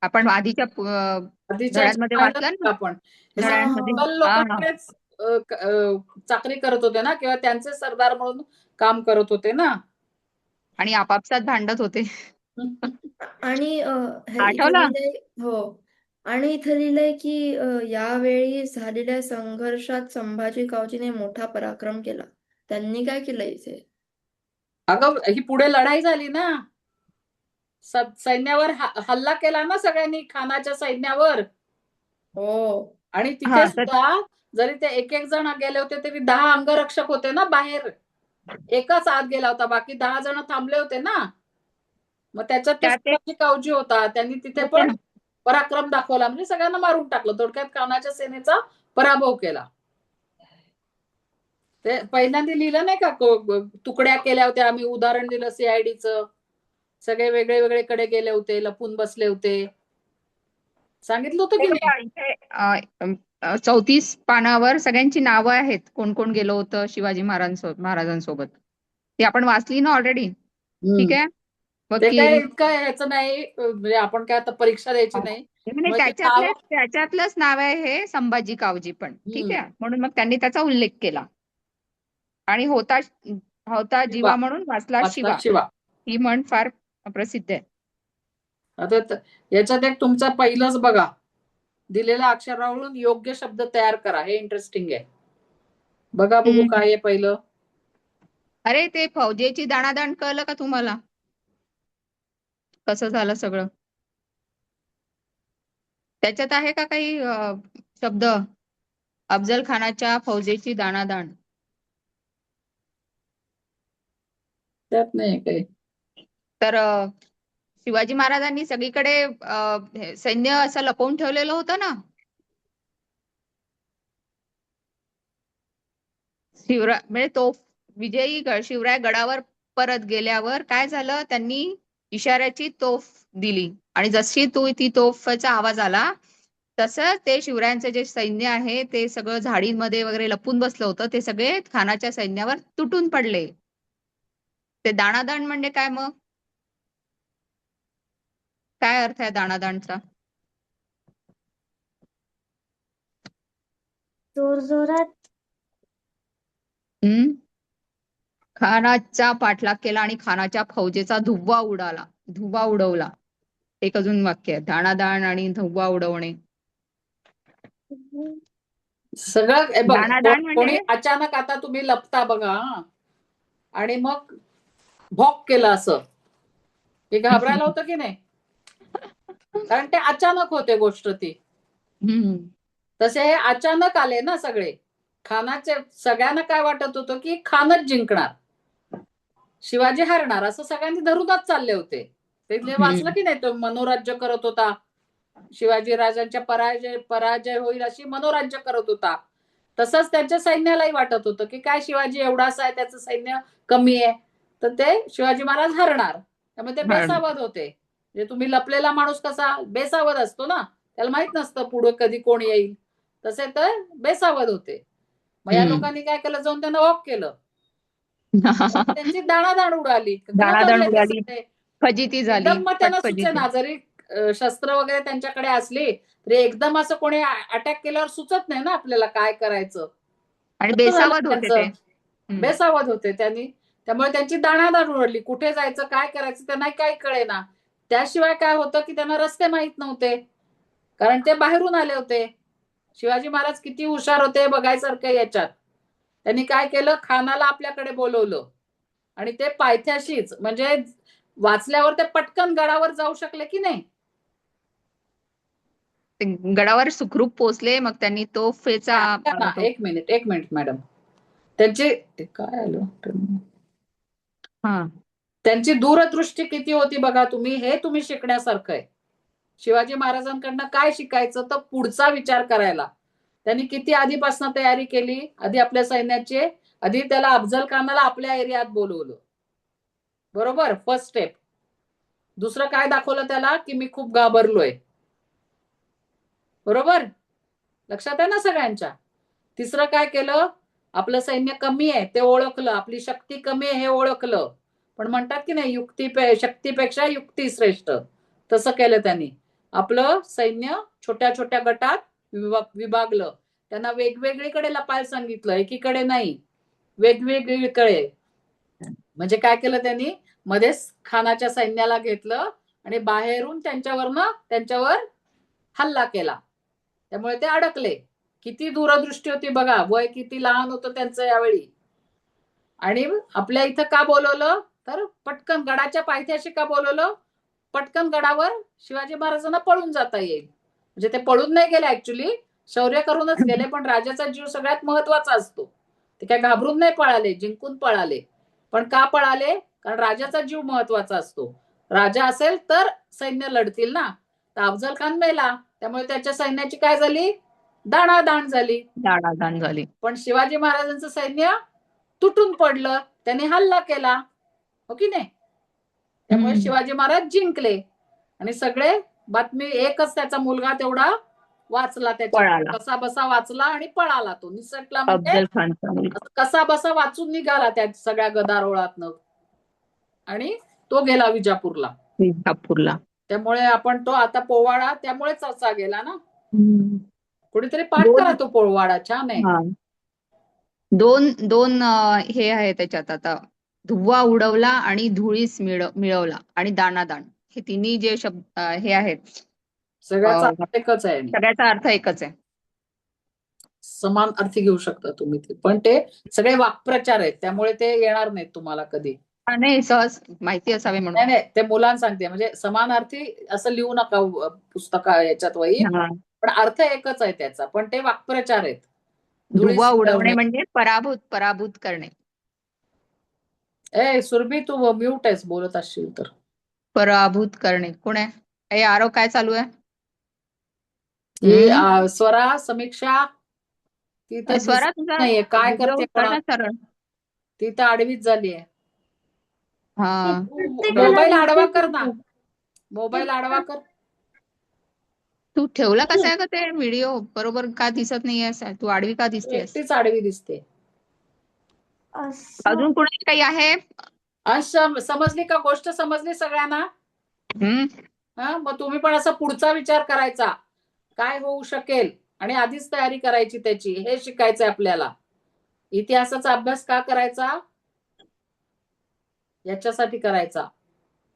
आपण आधीच्या आधीच्या धड्यांमध्ये पाहिलं वाचलं ना ना, आपण. हे हा, धड्यांमध्ये. मुघल हा हा. लोकांकडेच चाकरी करत होते ना, किंवा त्यांचे सरदार म्हणून काम करत होते ना. आणि आपापसात भांडत होते. आणि इथे आठवलं? लिहिलंय, हो, आणि इथे लिहिलंय की यावेळी झालेल्या संघर्षात संभाजी कावजीने मोठा पराक्रम केला. त्यांनी काय केलं इथे? अगं, ही पुढे लढाई झाली ना, सैन्यावर हल्ला केला ना सगळ्यांनी, खानाच्या सैन्यावर. हो. आणि हा तिथे सुद्धा जरी ते एक एक जण गेले होते तरी 10 अंगरक्षक होते ना बाहेर. एकच आत गेला होता, बाकी 10 जण थांबले होते ना. मग त्याच्यात ते त्यात एक शिवाजी कावजी होता, त्यांनी तिथे होते पण ना. पराक्रम दाखवला, म्हणजे सगळ्यांना मारून टाकलं. थोडक्यात खानाच्या सेनेचा पराभव केला. ते पहिल्यांदा लिहिलं नाही का, तुकड्या केल्या होत्या आम्ही, उदाहरण दिलं सीआयडीचं. सगळे वेगळे वेगळे कडे गेले होते, लपून बसले होते. सांगितलं होतं ते की नाही? बघा, इथे 34 पानावर सगळ्यांची नावं आहेत, कोण कोण गेलो होतं शिवाजी महाराजांसोबत. ती आपण वाचली ना ऑलरेडी. ठीक आहे. ते काय वकील. इतकं ह्याचं नाही, म्हणजे आपण काय आता परीक्षा द्यायची नाही. म्हणजे मग ते नाव. त्याच्यातलंच नाव आहे हे संभाजी कावजी पण. ठीक आहे. म्हणून मग त्यांनी त्याचा उल्लेख केला. आणि होता होता जीवा म्हणून वाचला शिवा, शिवा. ही म्हण फार प्रसिद्ध आहे. आता याच्यात एक तुमचा पहिलंच बघा, दिलेल्या अक्षरावरून योग्य शब्द तयार करा. हे इंटरेस्टिंग आहे. बघा बघू काय आहे पहिलं. अरे, ते फौजेची दाणादाण कळलं का तुम्हाला? कसं झालं सगळं? त्याच्यात आहे का काही शब्द? अफजल खानाच्या फौजेची दाणादाण. त्यात नाही काही. तर शिवाजी महाराजांनी सगळीकडे सैन्य असं लपवून ठेवलेलं होतं ना. म्हणजे तो विजयी शिवराय गडावर परत गेल्यावर काय झालं, त्यांनी इशाऱ्याची तोफ दिली, आणि जशी ती तोफचा आवाज आला तसं ते शिवरायांचं जे सैन्य आहे ते सगळं झाडींमध्ये वगैरे लपून बसलं होतं, ते सगळे खानाच्या सैन्यावर तुटून पडले. ते दाणादाण म्हणजे काय मग? काय अर्थ आहे दाणादाणचा? जोरजोरात. खानाचा पाठलाग केला आणि खानाच्या फौजेचा धुव्वा उडवला. एक अजून वाक्य आहे, दाणादाण आणि धुव्वा उडवणे. सगळं बघ, दाणादाण कोणी म्हणजे अचानक आता तुम्ही लपता बघा, आणि मग भॉक केलं असं, हे घाबरायला होतं की नाही? कारण ते अचानक होते गोष्ट ती. तसे हे अचानक आले ना सगळे. खानाचे सगळ्यांना काय वाटत होतं की खानच जिंकणार, शिवाजी हारणार, असं सगळ्यांनी धरूनच चालले होते. ते वाचलं की नाही, तो मनोराज्य करत होता, शिवाजी राजांच्या पराजय होईल अशी मनोराज्य करत होता. तसंच त्यांच्या सैन्यालाही वाटत होतं की काय शिवाजी एवढासा आहे, त्याचं सैन्य कमी आहे, तर ते शिवाजी महाराज हरणार. त्यामुळे ते बेसावध होते. म्हणजे तुम्ही लपलेला माणूस कसा बेसावध असतो ना, त्याला माहित नसतं पुढे कधी कोण येईल, तसे तर बेसावध होते. मग या लोकांनी काय केलं, जाऊन त्यांना वॉक केलं. त्यांची दाणादाण उडाली, दाणादाण घाबरले ते उडाली, सगळे. फजिती झाली, एकदम मग त्यांना फजिती. सुचेना, जरी शस्त्र वगैरे त्यांच्याकडे असली तरी एकदम असं कोणी अटॅक केल्यावर सुचत नाही ना आपल्याला काय करायचं. आणि तसं झालं बेसावध होते ते. त्यांचं. बेसावध होते त्यांनी, त्यामुळे त्यांची दाणादाण उडली. कुठे जायचं, काय करायचं त्यांना काही कळेना. त्याशिवाय काय होतं की त्यांना रस्ते माहित नव्हते, कारण ते बाहेरून आले होते. शिवाजी महाराज किती हुशार होते बघायसारखं याच्यात. त्यांनी काय केलं, खानाला आपल्याकडे बोलवलं आणि ते पायथ्याशीच, म्हणजे वाचल्यावर ते पटकन गडावर जाऊ शकले की नाही. ते गडावर सुखरूप पोहोचले. मग त्यांनी तोफेचा ऐका ना, एक मिनिट मॅडम. त्यांची काय आलं, त्यांची दूरदृष्टी किती होती बघा तुम्ही, हे तुम्ही शिकण्यासारखं आहे. शिवाजी महाराजांकडनं काय शिकायचं, तर पुढचा विचार करायला. त्यांनी किती आधीपासून तयारी केली, आधी आपल्या सैन्याची, आधी त्याला अफजल खानाला आपल्या एरियात बोलवलं, बरोबर, फर्स्ट स्टेप. दुसरं काय दाखवलं त्याला, की मी खूप घाबरलोय, बरोबर, लक्षात आहे ना सगळ्यांच्या. तिसरं काय केलं, आपलं सैन्य कमी आहे ते ओळखलं, आपली शक्ती कमी आहे हे ओळखलं. पण म्हणतात की नाही, शक्तीपेक्षा युक्ती श्रेष्ठ, तसं केलं त्यांनी. आपलं सैन्य छोट्या छोट्या गटात विभागलं, त्यांना वेगवेगळीकडे लपायला सांगितलं, एकीकडे नाही, वेगवेगळीकडे. म्हणजे काय केलं त्यांनी, मध्येच खानाच्या सैन्याला घेतलं आणि बाहेरून त्यांच्यावर हल्ला केला. त्यामुळे ते अडकले. किती दूरदृष्टी होती बघा, वय किती लहान होतं त्यांचं यावेळी. आणि आपल्या इथं का बोलवलं, तर पटकन गडाच्या पायथ्याशी का बोलवलं, पटकन गडावर शिवाजी महाराजांना पळून जाता येईल. म्हणजे ते पळून नाही गेले, ऍक्च्युली शौर्य करूनच गेले, पण राजाचा जीव सगळ्यात महत्वाचा असतो. ते काय घाबरून नाही पळाले, जिंकून पळाले. पण का पळाले, कारण राजाचा जीव महत्वाचा असतो. राजा असेल तर सैन्य लढतील ना. तर अफजल खान मेला, त्यामुळे त्याच्या सैन्याची काय झाली, दाणादाण झाली. पण शिवाजी महाराजांचं सैन्य तुटून पडलं, त्यांनी हल्ला केला, हो की नाही. त्यामुळे शिवाजी महाराज जिंकले आणि सगळे बातमी, एकच त्याचा मुलगा तेवढा वाचला, त्याच्या कसा बसा वाचला आणि पळाला, तो निसटला, म्हणजे कसा बसा वाचून निघाला त्या सगळ्या गदारोळातनं, आणि तो गेला विजापूरला. त्यामुळे आपण तो आता पोवाडा त्यामुळेच असा गेला ना. कुणीतरी पाठ करा तो पोवाडा, छान आहे. दोन हे आहे त्याच्यात आता, धुव्वा उडवला आणि धुळीस मिळवला आणि दाणादाण, हे तिन्ही जे शब्द हे आहेत, सगळ्याचा अर्थ एकच आहे, सगळ्याचा अर्थ एकच आहे. समान अर्थी घेऊ शकता तुम्ही ते, पण ते सगळे वाक्प्रचार आहेत, त्यामुळे ते येणार नाहीत तुम्हाला कधी. नाही, सहज माहिती असावे म्हणून. नाही, ते मुलांना सांगते, म्हणजे समानार्थी असं लिहू नका पुस्तका याच्यात वही, पण अर्थ एकच आहे त्याचा, पण ते वाक्प्रचार आहेत. धुव्वा उडवणे म्हणजे पराभूत करणे. सुरभी, तू म्यूट आहेस, बोलत असशील तर. पराभूत करणे कोण आहे, आरव काय चालू आहे. स्वरा समीक्षा, ती तर नाहीये, काय करते ती तर आडवीच झाली आहे. मोबाईल आडवा कर ना, मोबाईल आडवा कर. तू ठेवला कसा आहे का ते व्हिडिओ, बरोबर का दिसत नाहीये, तू आडवी का दिसतेस. एकटीच आडवी दिसते. अजून कोणी काही आहे. समजली का गोष्ट, समजली सगळ्यांना. मग तुम्ही पण असा पुढचा विचार करायचा, काय होऊ शकेल, आणि आधीच तयारी करायची त्याची, हे शिकायचंय आपल्याला. इतिहासाचा अभ्यास का करायचा, याच्यासाठी करायचा,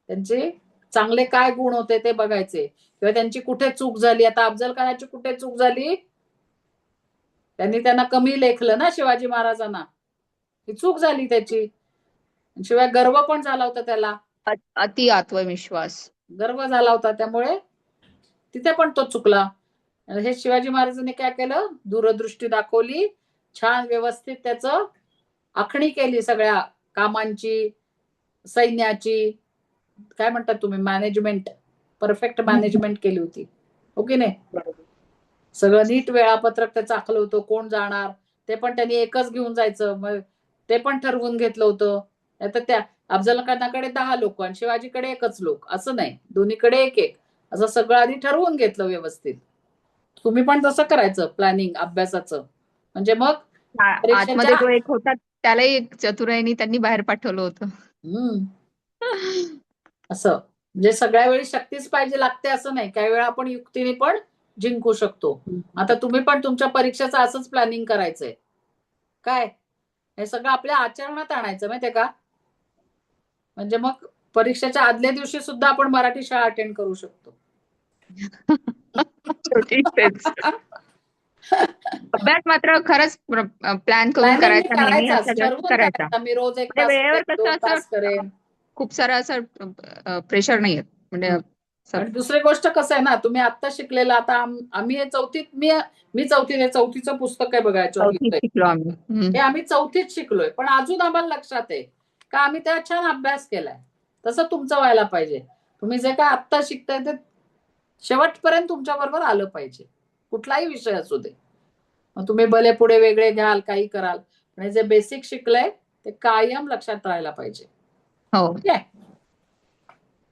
त्यांचे चांगले काय गुण होते ते बघायचे, किंवा त्यांची कुठे चूक झाली. आता अफजल खानाची कुठे चूक झाली, त्यांना कमी लेखलं ना शिवाजी महाराजांना, ही चूक झाली त्याची. शिवाय गर्व पण झाला होता त्याला, अति आत्मविश्वास, गर्व झाला होता, त्यामुळे तिथे पण तो चुकला. हे शिवाजी महाराजांनी काय केलं, दूरदृष्टी दाखवली छान व्यवस्थित त्याचं आखणी केली सगळ्या कामांची, सैन्याची, काय म्हणतात तुम्ही, मॅनेजमेंट, परफेक्ट मॅनेजमेंट केली होती, हो की नाही? बरोबर. सगळं नीट वेळापत्रक त्याचं आखलं होतं, कोण जाणार ते पण त्यांनी एकच घेऊन जायचं, मग ते पण ठरवून घेतलं होतं. नाहीतर त्या अफजल खानाकडे 10 लोक आणि शिवाजीकडे एकच लोक, असं नाही, दोन्हीकडे एक एक, असं सगळं आधी ठरवून घेतलं व्यवस्थित. तुम्ही पण तसं करायचं प्लॅनिंग अभ्यासाचं, म्हणजे मग आतमध्ये परीक्षेच्या जो एक होता त्यालाही एक चतुराईने त्यांनी बाहेर पाठवलं होतं. असं म्हणजे सगळ्या वेळी शक्तीच पाहिजे लागते असं नाही, काही वेळा आपण युक्तीने पण जिंकू शकतो. आता तुम्ही पण तुमच्या परीक्षेचं असंच प्लॅनिंग करायचंय काय, हे सगळं आपल्या आचरणात आणायचं माहितीये का, म्हणजे मग परीक्षेच्या आदल्या दिवशी सुद्धा आपण मराठी शाळा अटेंड करू शकतो. शेवटी तेच. अभ्यास मात्र खरंच प्लॅन करून प्लॅनिंग करायचा, नेहमी करायचाच, असा ठरवून करायचा. करायचा. मी रोज 1 म्हणजे तास वेळेवर करेन, कसं 2 असं तास करेन. खूप सारं असं प्रेशर नाही येत. म्हणजे आणि दुसरी गोष्ट कसं आहे ना, तुम्ही आता शिकलेलं, आता आम्ही हे चौथीत, मी चौथीत, हे चौथीचं पुस्तक आहे बघा याच्यावर चौथीत लिहिलंय. शिकलो आम्ही. हे आम्ही चौथीत शिकलोय, पण अजून आम्हाला लक्षात आहे का आम्ही त्या छान अभ्यास केलाय. तसं तुमचं व्हायला पाहिजे. तुम्ही जे काय आत्ता शिकताय ते शेवटपर्यंत तुमच्या बरोबर आलं पाहिजे, कुठलाही विषय असू दे. मग तुम्ही भले पुढे वेगळे घ्याल, काही कराल, पण जे बेसिक शिकलंय ते कायम लक्षात राहायला पाहिजे. हो, ठीक आहे?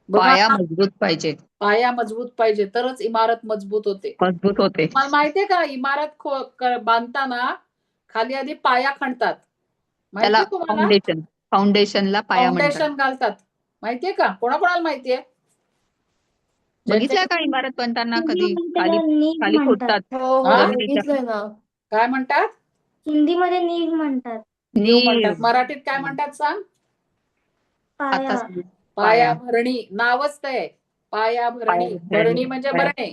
बघा, पाया मजबूत पाहिजे, पाया मजबूत पाहिजे तरच इमारत मजबूत होते. मजबूत होते. तुम्हाला माहितीये का, इमारत बांधताना खाली आधी पाया खणतात, त्याला माहितीये तुम्हाला? फाउंडेशनला पाया म्हणतात. फाउंडेशन घालतात, माहितीये का, कोणाकोणाला माहितीये? बघितलंय का इमारत बनताना कधी त्याला नीग खाली म्हणतात. खोदतात हो हो हा? जमिनीच्या बघितलंय ना. काय म्हणतात? हिंदीमध्ये नीग म्हणतात. नीव म्हणतात. नीव. मराठीत काय म्हणतात सांग? पाया. आता पाया भरणी, नावच ते, पाया भरणी. भरणी म्हणजे भरणे,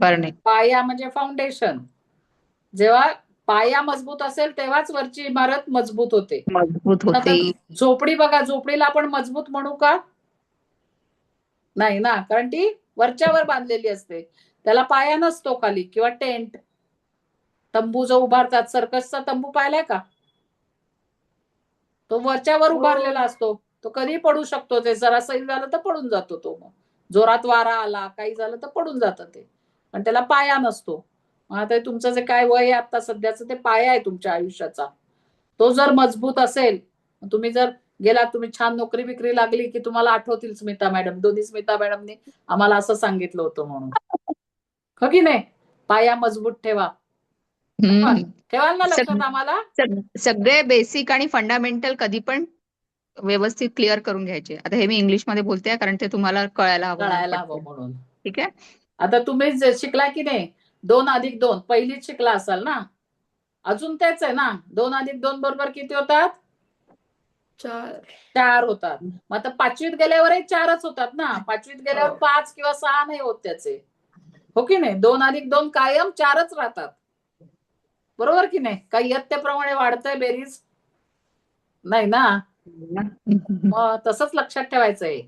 भरणे. पाया म्हणजे फाउंडेशन. जेव्हा पाया मजबूत असेल तेव्हाच वरची इमारत मजबूत होते. मजबूत होते. आता झोपडी बघा, झोपडीला आपण मजबूत म्हणू का? नाही ना, कारण ती वरच्यावर बांधलेली असते, त्याला पाया नसतो खाली. किंवा टेंट, तंबू जो उभारतात, सर्कसचा तंबू पाहिलाय का? तो वरच्यावर उभारलेला असतो, तो कधी पडू शकतो, ते जरा सैल झालं तर पडून जातो तो, मग जोरात वारा आला, काही झालं तर पडून जातं ते, पण त्याला पाया नसतो. मग आता तुमचं जे काय वय आहे आता सध्याचं, ते पाया आहे तुमच्या आयुष्याचा. तो जर मजबूत असेल, तुम्ही जर गेला, तुम्ही छान नोकरी बिकरी लागली की तुम्हाला आठवतील स्मिता मॅडम, दोन्ही स्मिता मॅडमनी आम्हाला असं सांगितलं होतं म्हणून, हो की नाही? पाया मजबूत ठेवा. ठेवाल ना लक्षात आम्हाला? सगळे बेसिक आणि फंडामेंटल कधी पण व्यवस्थित क्लिअर करून घ्यायचे. आता हे मी इंग्लिश मध्ये बोलते कारण ते तुम्हाला कळायला हवं म्हणून. ठीक आहे. आता तुम्ही शिकला की नाही, 2+2 पहिलीच शिकला असाल ना, अजून तेच आहे ना. 2+2 बरोबर किती होतात? 4 होतात. मग आता 5वीत गेल्यावरही 4च होतात ना. 5वीत गेल्यावर 5 किंवा 6 नाही होत त्याचे, हो की नाही? 2+2 कायम 4च राहतात, बरोबर की नाही? काही इयत्तेप्रमाणे वाढतंय बेरीज नाही ना. मग तसंच लक्षात ठेवायचंय.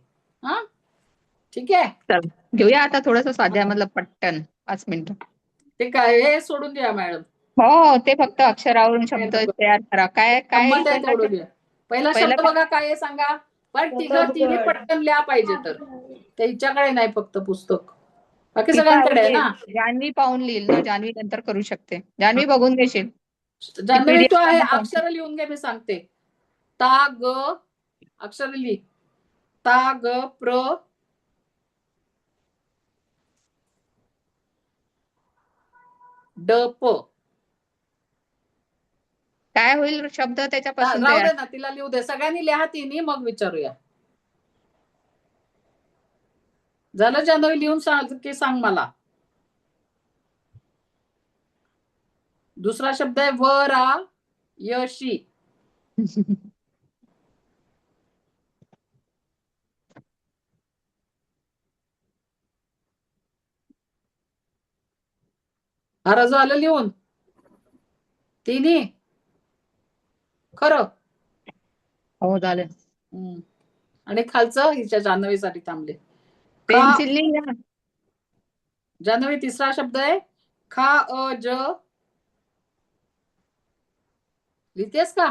हा, ठीक आहे. चल घेऊया आता थोडस स्वाध्यायामधलं पटकन 5 मिनिटं. ते काय, हे सोडून द्या मॅडम. हो, ते फक्त अक्षरावरून शब्द तयार करा. काय काय गंमत आहे थोडं द्या. पहिला शब्द बघा काय आहे सांगा, पण तिघी पटकन लिहा पाहिजे, तर ते हिच्याकडे नाही फक्त पुस्तक, बाकी सगळ्यांकडे आहे ना. जान्हवी पाहून लिहिल ना, जान्हवी नंतर करू शकते. जान्हवी बघून घेशील. जान्हवी PDF तो आहे, मधनं अक्षर लिहून घे, मी सांगते. ता ग, अक्षर लिही. ता ग प्र, ड प. काय होईल शब्द त्याच्यापासून राहू तयार. दे ना, तिला लिहू दे. सगळ्यांनी लिहा तिन्ही, मग विचारूया. झालं जान्हवी लिहून सांग की सांग मला. दुसरा शब्द आहे वरा यशी. हा रजो आलं लिहून तिन्ही, खरं. हो झालं. आणि खालचं हिच्या जान्हवीसाठी थांबले. पेन्सिल लिहा. जान्हवी तिसरा शब्द आहे खा अ ज, लिहितेस का?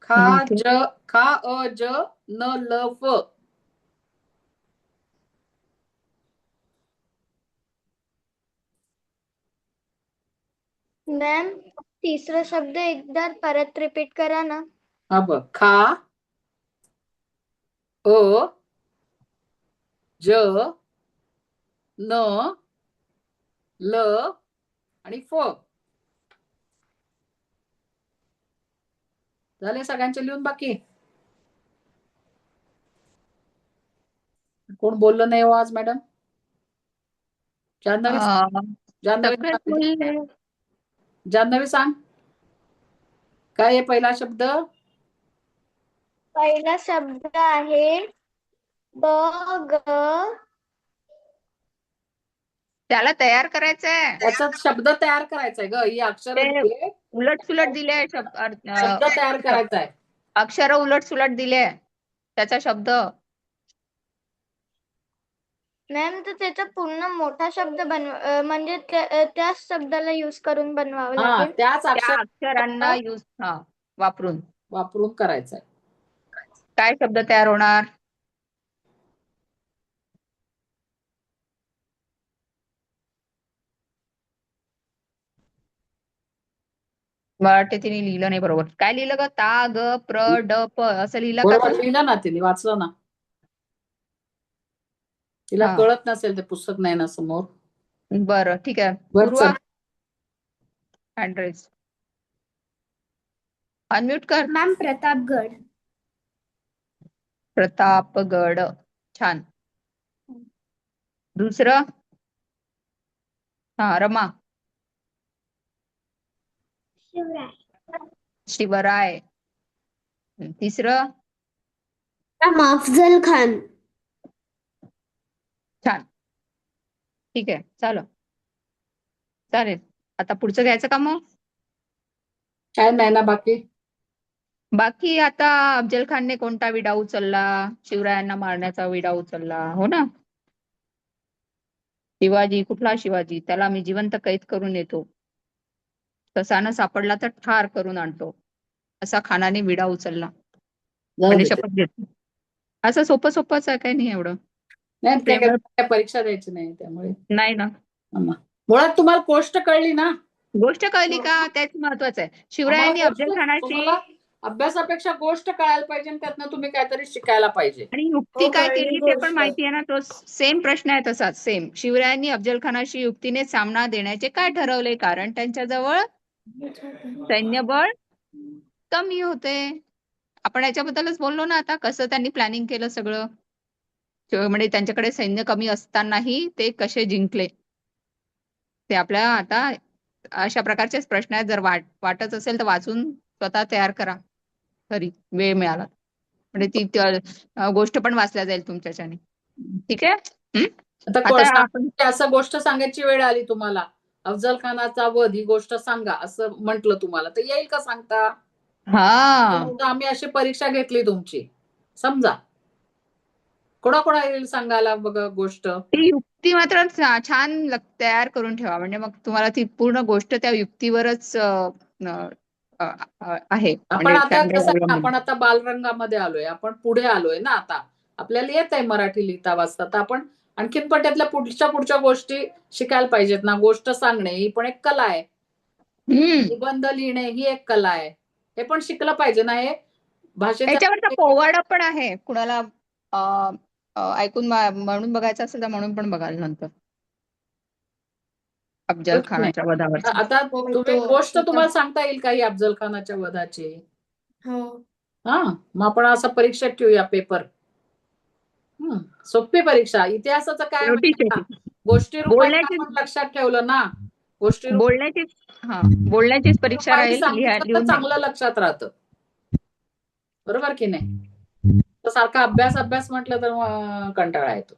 खा लिहिते. ज खा अ ज न ल फ. मॅम तिसरा शब्द एकदा परत रिपीट करा ना. हा बघ, खा अ ज न ल आणि फ. झाले सगळ्यांचे लिहून बाकी? कोण बोललं नाही हो आज मॅडम? जान्हवी जान्हवी सगळेच बोलले. जान्हवी सांग, काय आहे पहिला शब्द? पहिला शब्द आहे ब ग. त्याला तयार करायचंय. त्याचा शब्द तयार करायचा आहे ग. ही अक्षर ते उलट सुलट दिले शब्द तयार करायचा आहे. अक्षर उलट सुलट दिले त्याचा शब्द. मॅम तर त्याचा पूर्ण मोठा शब्द म्हणजे त्याच शब्दाला यूज करून बनवावं हा, लागेल. त्याच त्या अक्षरांना वापरून वापरून करायचा आहे. काय शब्द तयार होणार? मला वाटते तिने लिहिलं नाही बरोबर. काय लिहिलं ग? ता ग प्र ड प असं लिहिलं का बरोबर तू? लिहिलं ना तिने, वाचलं ना. तिला हा. कळत नसेल, ते पुस्तक नाही ना समोर. बरं ठीक आहे. बर पूर्वा चल. ऍड्रेस अनम्यूट कर. मॅम प्रतापगड. प्रतापगड. छान. दुसरं? हा, रमा. शिवराय. शिवराय. तिसरं? मॅम अफजल खान. छान. ठीक आहे, चालेल. आता पुढचं घ्यायचं का मग? काय नाही ना बाकी? बाकी आता अफजल खानने कोणता विडा उचलला? शिवरायांना मारण्याचा विडा उचलला, हो ना? शिवाजी, कुठला शिवाजी? त्याला मी जिवंत कैद करून येतो, तसा सापडला तर ठार करून आणतो, असा खानाने विडा उचलला जाऊ आणि दे. शपथ घेतली. असं सोपं सोपंच आहे, काही नाही एवढं. नाही ते प्रेमळ काय परीक्षा द्यायची नाही त्यामुळे. नाही ना. मुळात तुम्हाला गोष्ट कळली ना? गोष्ट कळली का? तेच महत्वाचं आहे. आम्हाला शिवरायांनी अफजल खानाशी तुम्हाला अभ्यासापेक्षा गोष्ट कळायला पाहिजे आणि त्यातनं तुम्ही काहीतरी शिकायला पाहिजे. आणि युक्ती हो, काय कळली केली ते पण गोष्ट. माहिती आहे ना. तो सेम प्रश्न आहे तसाच सेम. शिवरायांनी अफजल खानाशी युक्तीने सामना देण्याचे काय ठरवले? कारण त्यांच्याजवळ सैन्यबळ कमी होते. आपण याच्याबद्दलच बोललो ना आता, कसं त्यांनी प्लॅनिंग केलं सगळं. म्हणजे त्यांच्याकडे सैन्य कमी असतानाही ते कसे जिंकले, ते आपल्या आता अशा प्रकारचेच प्रश्न आहेत. जर वाटत असेल तर वाचून स्वतः तयार करा घरी, वेळ मिळाला म्हणजे ती गोष्ट पण वाचल्या जाईल तुमच्याच्याने. ठीक आहे. आता आपण असं गोष्ट सांगायची वेळ आली तुम्हाला, अफजल खानाचा वध ही गोष्ट सांगा असं म्हंटल तुम्हाला, तर येईल का सांगता? आम्ही अशी परीक्षा घेतली तुमची, समजा कोणा येईल सांगायला बघ गोष्ट? ती युक्ती मात्र छान तयार करून ठेवा, म्हणजे मग तुम्हाला ती पूर्ण गोष्ट त्या युक्तीवरच आहे. आपण आता कसं, आपण आता बालरंगामध्ये आलोय, आपण पुढे आलोय ना. आता आपल्याला येत आहे मराठी लिहिता वाचता, तर आपण आणखीन पण त्यातल्या पुढच्या गोष्टी शिकायला पाहिजेत ना. गोष्ट सांगणे ही पण एक कला आहे. निबंध लिहिणे ही एक कला आहे. हे पण शिकलं पाहिजे ना. हे भाषेचा याच्यावरचा पोवाडा पण आहे, कुणाला ऐकून म्हणून बघायचं असेल तर म्हणून पण बघाल नंतर, अफजल खानाच्या वधावर. आता तुम्ही गोष्ट तुम्हाला सांगता येईल का ही अफजल खानाच्या वधाची? हो. हा, मग आपण असं परीक्षेत ठेवूया पेपर. सोपी परीक्षा. इतिहासाचं काय गोष्टी रूपात आपण लक्षात ठेवलं ना. गोष्टी बोलण्याचीच परीक्षा राहील. सांगितलं तर चांगलं लक्षात राहतं, बरोबर की नाही? तर सारखा अभ्यास म्हटलं तर कंटाळा येतो,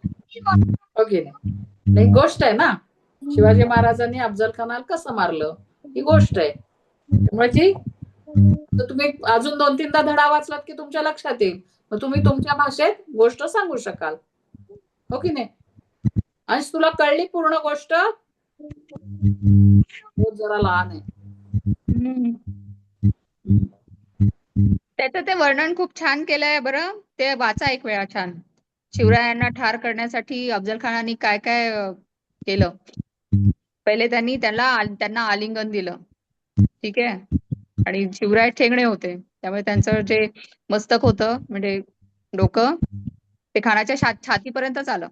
हो की नाही? गोष्ट आहे ना. शिवाजी महाराजांनी अफजल खानाला कसं मारलं ही गोष्ट आहे. त्यामुळे ती तुम्ही अजून 2-3दा धडा वाचलात की तुमच्या लक्षात येईल. मग तुम्ही तुमच्या भाषेत गोष्ट सांगू शकाल, हो की नाही? अंश, तुला कळली पूर्ण गोष्ट? जरा लहान आहे. त्याचं ते वर्णन खूप छान केलंय बरं. ते वाचा एक वेळा छान. शिवरायांना ठार करण्यासाठी अफजल खानाने काय काय केलं. पहिले त्यांना आलिंगन दिलं. ठीक आहे. आणि शिवराय ठेंगणे होते. त्यामुळे त्यांचं जे मस्तक होतं म्हणजे डोकं ते खानाच्या छातीपर्यंतच आलं.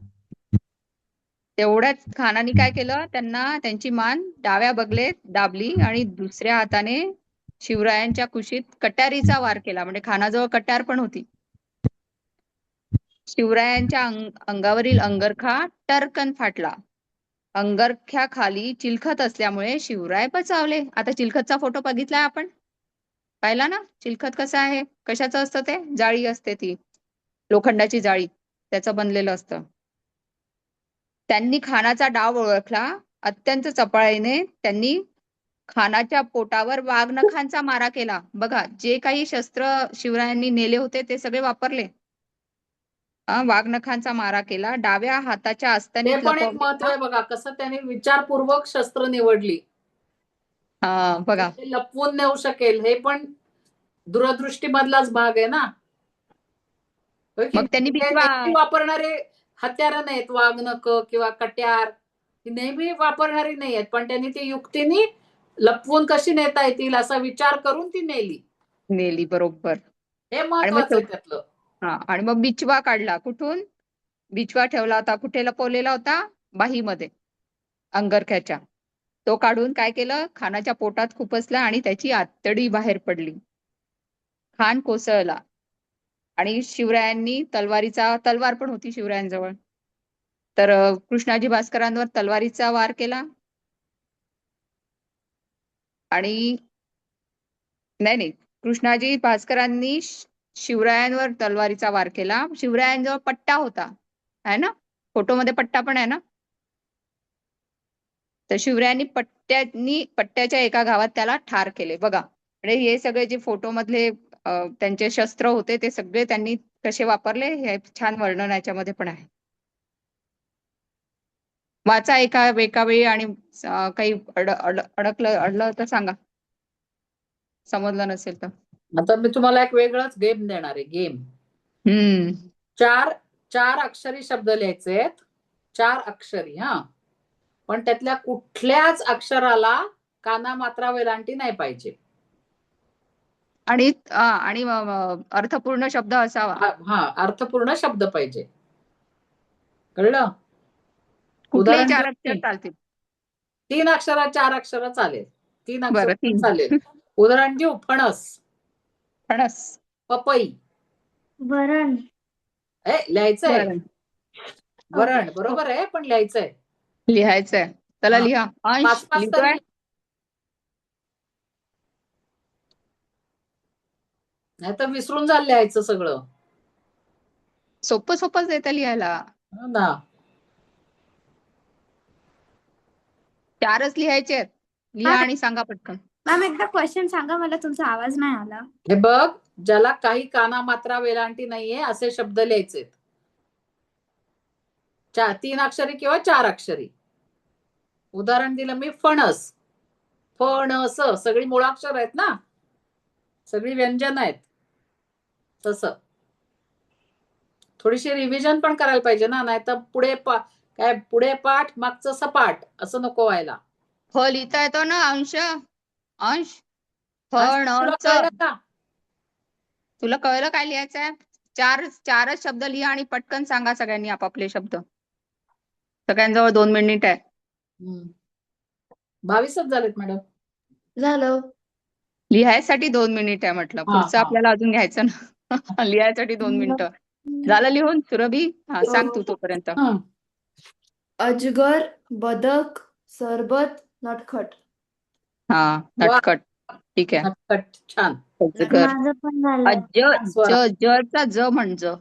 तेवढ्याच खानाने काय केलं, त्यांना त्यांची मान डाव्या बगलेत दाबली आणि दुसऱ्या हाताने शिवरायांच्या कुशीत कट्यारीचा वार केला. म्हणजे खानाजवळ कट्यार पण होती. शिवरायांच्या अंगावरील अंगरखा टरकन फाटला. अंगरख्याखाली चिलखत असल्यामुळे शिवराय बचावले. आता चिलखतचा फोटो बघितलाय आपण? पाहिला ना चिलखत कसं आहे? कशाचं असतं ते? जाळी असते ती, लोखंडाची जाळी, त्याचं बनलेलं असतं. त्यांनी खानाचा डाव ओळखला. अत्यंत चपळाईने त्यांनी खानाच्या पोटावर वाघनखांचा मारा केला. बघा, जे काही शस्त्र शिवरायांनी नेले होते ते सगळे वापरले. वाघनखांचा मारा केला. डाव्या हाताच्या ते आस्तनीत पण एक महत्व आहे बघा, कसं त्याने विचारपूर्वक शस्त्र निवडली. बघा ते लपवून नेऊ शकेल, हे पण दूरदृष्टी मधलाच भाग आहे ना. होय की मग त्यांनी नाही? ते नेहमी वापरणारे हत्यारं नाहीत, वाघनख किंवा कट्यार ही नेहमी वापरणारी नाही आहेत, पण त्यांनी ती युक्तीने लपवून कशी नेता येतील असा विचार करून ती नेली बरोबर. हे आणि मग महत्वाचं आहे त्यातलं. आणि मग बिचवा काढला. कुठून? बिचवा ठेवला होता कुठे? लपवलेला होता बाहीमध्ये, अंगरख्याच्या. तो काढून काय केलं, खानाच्या पोटात खुपसला आणि त्याची आतडी बाहेर पडली. खान कोसळला आणि शिवरायांनी तलवार पण होती शिवरायांजवळ, तर कृष्णाजी भास्करांवर तलवारीचा वार केला. आणि नाही, कृष्णाजी भास्करांनी शिवरायांवर तलवारीचा वार केला. शिवरायांजवळ पट्टा होता, आहे ना? फोटोमध्ये पट्टा पण आहे ना? तर शिवरायांनी पट्ट्याच्या एका घावात त्याला ठार केले. बघा, म्हणजे हे सगळे जे फोटो मधले त्यांचे शस्त्र होते ते सगळे त्यांनी कसे वापरले हे छान वर्णन याच्यामध्ये पण आहे. वाचा एका वेळी आणि काही अडलं तर सांगा, समजलं नसेल तर. आता मी तुम्हाला एक वेगळाच गेम देणार आहे. गेम चार अक्षरी शब्द लिहायचे आहेत. 4 अक्षरी. पण त्यातल्या कुठल्याच अक्षराला काना मात्रा वेलांटी नाही पाहिजे. आणि अर्थपूर्ण शब्द असावा. अर्थपूर्ण शब्द पाहिजे. कळलं? कुठलेही उदाहरण 4 देऊ अक्षर मी? चालतील. 3 अक्षर 4 अक्षर चालेल. 3 अक्षर बरं, पण 3. चालेल. उदाहरण देऊ? फणस, फणस, पपई. वरण. लिहायचंय. वरण. वरण बरोबर आहे, पण लिहायचंय. लिहायचंय. चला लिहा. अंश 5 तर लिहितोय? नाही तर विसरून जाल लिहायचं सगळं. सोपंच येतं लिहायला. हो ना. 4च लिहायचे. लिहा आणि सांगा पटकन. मॅम एकदा क्वेश्चन सांगा, मला तुमचा आवाज नाही आला. हे बघ, ज्याला काही काना मात्रा वेलांटी नाहीये असे शब्द लिहायचे. 3 अक्षरी किंवा 4 अक्षरी. उदाहरण दिलं मी, फणस, फणस, सगळी मुळाक्षर आहेत ना, सगळी व्यंजन आहेत. तसं थोडीशी रिव्हिजन पण करायला पाहिजे ना, नाही तर पुढे पाठ मागचं सपाट असं नको व्हायला. लिहिता येतो ना अंश? तुला फणस. कळलं का? तुला कळलं काय लिहायचंय? 4च शब्द लिहा आणि पटकन सांगा सगळ्यांनी आपापले शब्द. सगळ्यांजवळ 2 मिनिट आहे. 22च झालेत मॅडम. झालं. लिहायसाठी 2 मिनिट आहे म्हटलं. पुढचं आपल्याला अजून घ्यायचं ना. लिहायसाठी 2 मिनिटं. झालं लिहून सुरभी? सांग तू तोपर्यंत. अजगर, बदक, सरबत, नटखट. नटखट. ठीक आहे. नटखट, छान. अजगर. माझं पण झालं. जरचा ज म्हणजे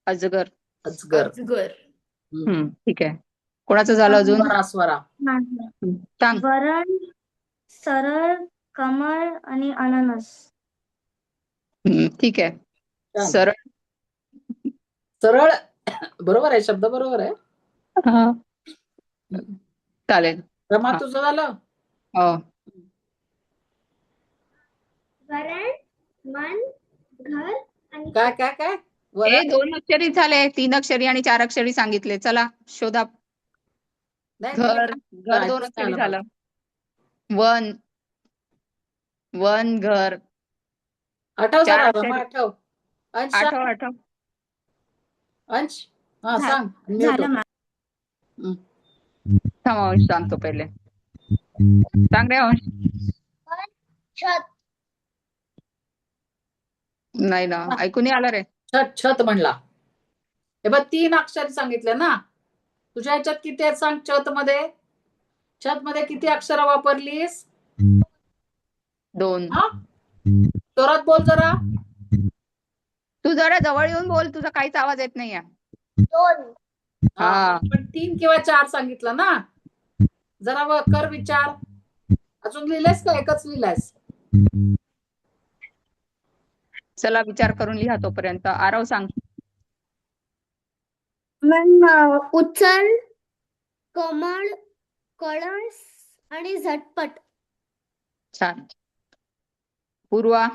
अजगर. अजगर. ठीक आहे. कोणाचं झालं अजून? स्वरा. सांग. वरण, सरळ, कमळ आणि अननस. ठीक आहे. सरळ. बरोबर आहे, शब्द बरोबर आहे. चालेल. रमा, तुझं झालं? हो. वरण, मन, घर आणि काय काय काय हे वरण 2 अक्षरी झाले, 3 अक्षरी आणि 4 अक्षरी सांगितले. चला शोधा. नाही ते घर काय घर 2 ऐकूच नाही अक्षरी आलं मला. झालं. वन वन घर आठव 4 जरा रमा अक्षरी. आठव. अंश सांग. आठव आठव. अंश हा झा- सांग Unmute झालं हो. मॅम. हं. थांब अंश सांगतो पहिले. सांग रे अंश. छत नाही ना, ऐकून नाही आलं रे. छत छत म्हणला. हे बघ 3 अक्षर सांगितले ना. तुझ्या ह्याच्यात किती आहेत सांग छत मध्ये किती अक्षर वापरलीस? 2. हा जोरात बोल जरा. तू जरा जवळ येऊन बोल, तुझा काहीच आवाज येत नाहीये. 2 हा. पण 3 किंवा 4 सांगितलं ना. जरा कर विचार. अजून लिहिलेस का एकच लिहिलायस? चला विचार करून लिहा तोपर्यंत. आरव सांग. मॅम उचल, कमळ, कळस आणि झटपट. छान. पूर्वा.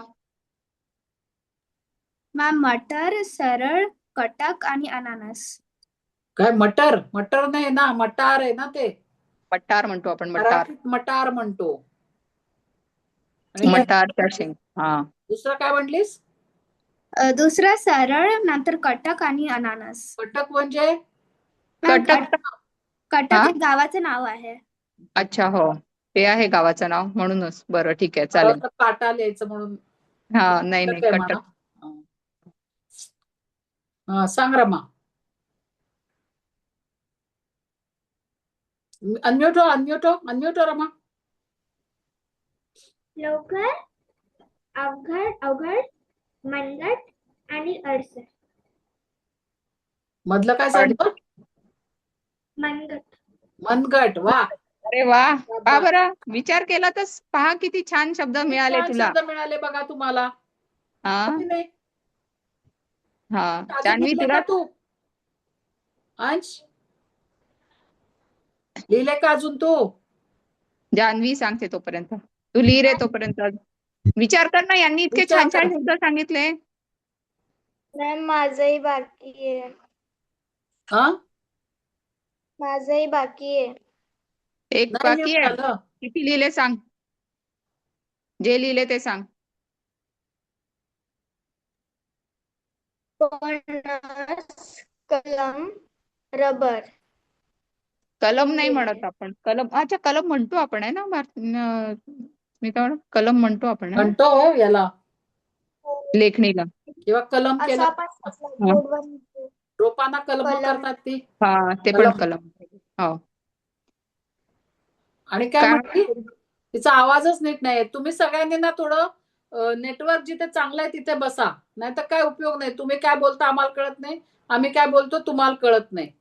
मॅम मटर, सरळ, कटक आणि अनानस. काय मटर नाही ना, मटार आहे ना ते. मटार म्हणतो आपण. मटार. मराठीत मटार म्हणतो. आणि मटारच्या शेंग. हा. दुसरं काय म्हणलीस? दुसरं सरळ, नंतर कटक आणि अनानस. कटक म्हणजे मॅम कटक. कटक हा? हे गावाचं नाव आहे. अच्छा हो, ते आहे गावाचं नाव म्हणूनच. बरं ठीक आहे मला चालेल. वाटलं काटा लिहायचं म्हणून. हा नाही कटक नाही आहे कटक. म्हणा. हा सांग रमा. अनम्यूट हो रमा. लवकर, अवघड, मनगट आणि अडसर. मधलं काय सांगतो? मनगट. वा. अरे वा. का बरं विचार केला तर पहा किती छान शब्द किती मिळाले छान तुला. शब्द मिळाले बघा तुम्हाला. हा हो की नाही? हा. अजून जान्हवी लिहिले तुला का तू? अंश लिहिले का अजून तू? जान्हवी सांगते तोपर्यंत. तू लिही रे तोपर्यंत. विचार कर ना, यांनी इतके विचार छान छान कर. शब्द सांगितले. मॅम माझंही बाकी आहे. हा माझंही बाकी आहे. एक नाही बाकी लिहून आहे. झालं. किती लिहिले सांग. जे लिहिले ते सांग. फणस, कलम, रबर. कलम नाही लिहिले. म्हणत आपण. कलम. अच्छा कलम म्हणतो आपण आहे ना. स्मिता मॅडम, कलम म्हणतो आपण आहे ना म्हणतो याला लेखणीला. किंवा कलम असं केलं. आपण बोर्डवर लिहितो. रोपांना कलम कलम. करतात ती. हा ते पण कलम. हो. आणि काय काय म्हटली? म्हणते? तिचा आवाजच नीट नाही. तुम्ही सगळ्यांनी ना थोडं नेटवर्क जिथे चांगलं आहे तिथे बसा. नाहीतर काय उपयोग नाही. तुम्ही काय बोलता आम्हाला कळत नाही. आम्ही काय बोलतो तुम्हाला कळत नाही.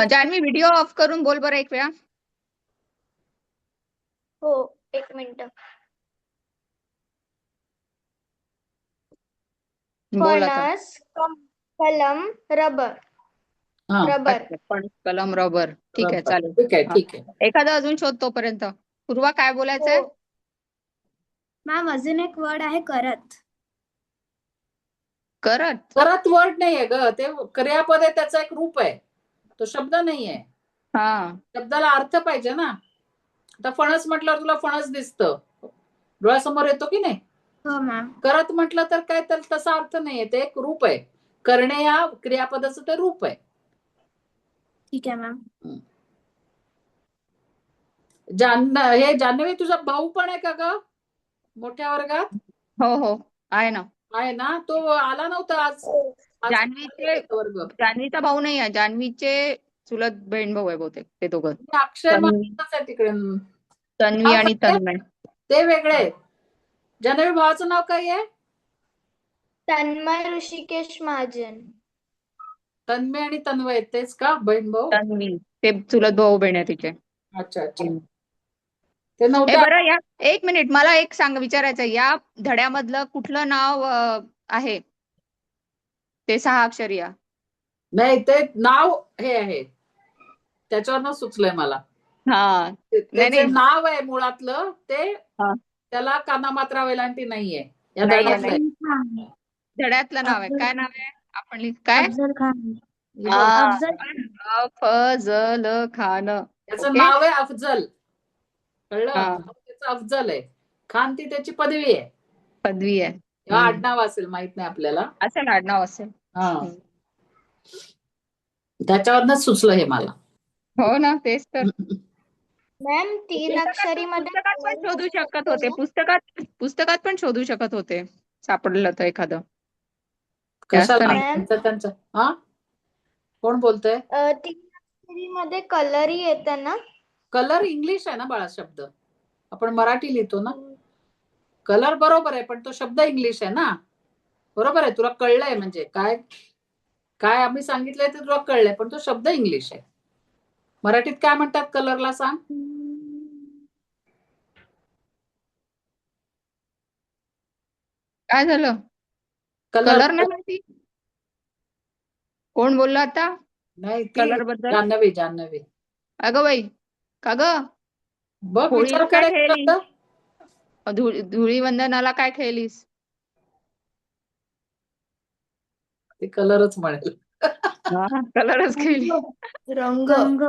जान्हवी व्हिडिओ ऑफ करून बोल बरं एक वेळा. हो 1 मिनिट. बोल आता. फणस, कलम, रबर. हा रबर. अच्छा, पण कलम रबर. ठीक आहे चालेल. ठीक आहे हा. ठीक आहे. एखादं अजून शोध तोपर्यंत. पूर्वा काय बोलायचंय? हो. मॅम अजून एक वर्ड आहे करत. करत. करत वर्ड नाहीये ग. ते क्रियापद आहे, त्याचा एक रूप आहे. तो शब्द नाहीये. हा. शब्दाला अर्थ पाहिजे ना. आता फणस म्हटल्यावर तुला फणस दिसतं. डोळ्यासमोर येतो की नाही? हो मॅम. करत म्हटलं तर काय, तर तसा अर्थ नाहीये. ते एक रूप आहे. करणे या क्रियापदाचं ते रूप आहे. ठीक आहे मॅम. हे जान्हवी तुझा भाऊ पण आहे का ग मोठ्या वर्गात? हो हो आहे ना. आहे ना. तो आला नव्हता आज. आज जान्हवीचे वर्ग. जान्हवीचा भाऊ नाही आहे. जान्हवीचे चुलत बहीण भाऊ आहे बहुतेक ते दोघं. अक्षय तन्वी महाराजच आहे तिकडे. तन्वी आणि तन्मय. ते वेगळे. जान्हवी भावाचं नाव काय आहे? तन्मय ऋषिकेश महाजन. तन्मय आणि तन्वय तेच का बहीण भाऊ? तन्वी ते चुलत भाऊ बहीण आहे तिचे. अच्छा अच्छा. ते हे नव्हते. बरं या 1 मिनिट मला एक सांग विचारायचं. या धड्यामधलं कुठलं नाव आहे ते 6 अक्षरी आहे? नाही ते नाव हे आहे. त्याच्यावरनं सुचलंय मला. हा. त्याचे नाही. नाव आहे मुळातलं ते. हा. त्याला काना मात्रा वेलांटी नाहीये. या नाहीये, धड्यातलं आहे. धड्यातलं नाव आहे. काय नाव आहे? आपण काय? अफजल खान. हे बघ, अफजल अफजल खान. त्याचं ओके. नाव आहे अफजल. कळलं? हा. नाव त्याचं अफजल आहे. खान ती त्याची पदवी आहे पदवी आहे. किंवा आडनाव असेल, माहित नाही आपल्याला. असेल, आडनाव असेल. हा, त्याच्यावरनच सुचलं हे मला. हो ना, तेच तर. मॅम तीन अक्षरी मध्ये पुस्तकात पण शोधू शकत होते. पुस्तकात पण शोधू शकत होते. सापडलं तर एखादं. जास्त कशाला? नाही. त्यांचं हा, कोण बोलतंय? तीन अक्षरी मध्ये कलरही येतं ना? कलर इंग्लिश आहे ना बाळा शब्द, आपण मराठी लिहितो ना. कलर बरोबर आहे, पण तो शब्द इंग्लिश आहे ना. बरोबर आहे, तुला कळलंय म्हणजे काय काय आम्ही सांगितलंय ते तुला कळलंय, पण तो शब्द इंग्लिश आहे. मराठीत काय म्हणतात कलरला, सांग? काय झालं? कलर नाही माहिती? कोण बोलला आता नाही, ती कलर बद्दल? जान्हवी. अगं बाई, का ग? बघ, होळीला विचार काय करायचा खेळली? होता. धुळीवंदनाला काय खेळलीस? ती कलरच म्हणेल. कलरच खेळली. रंग रंग.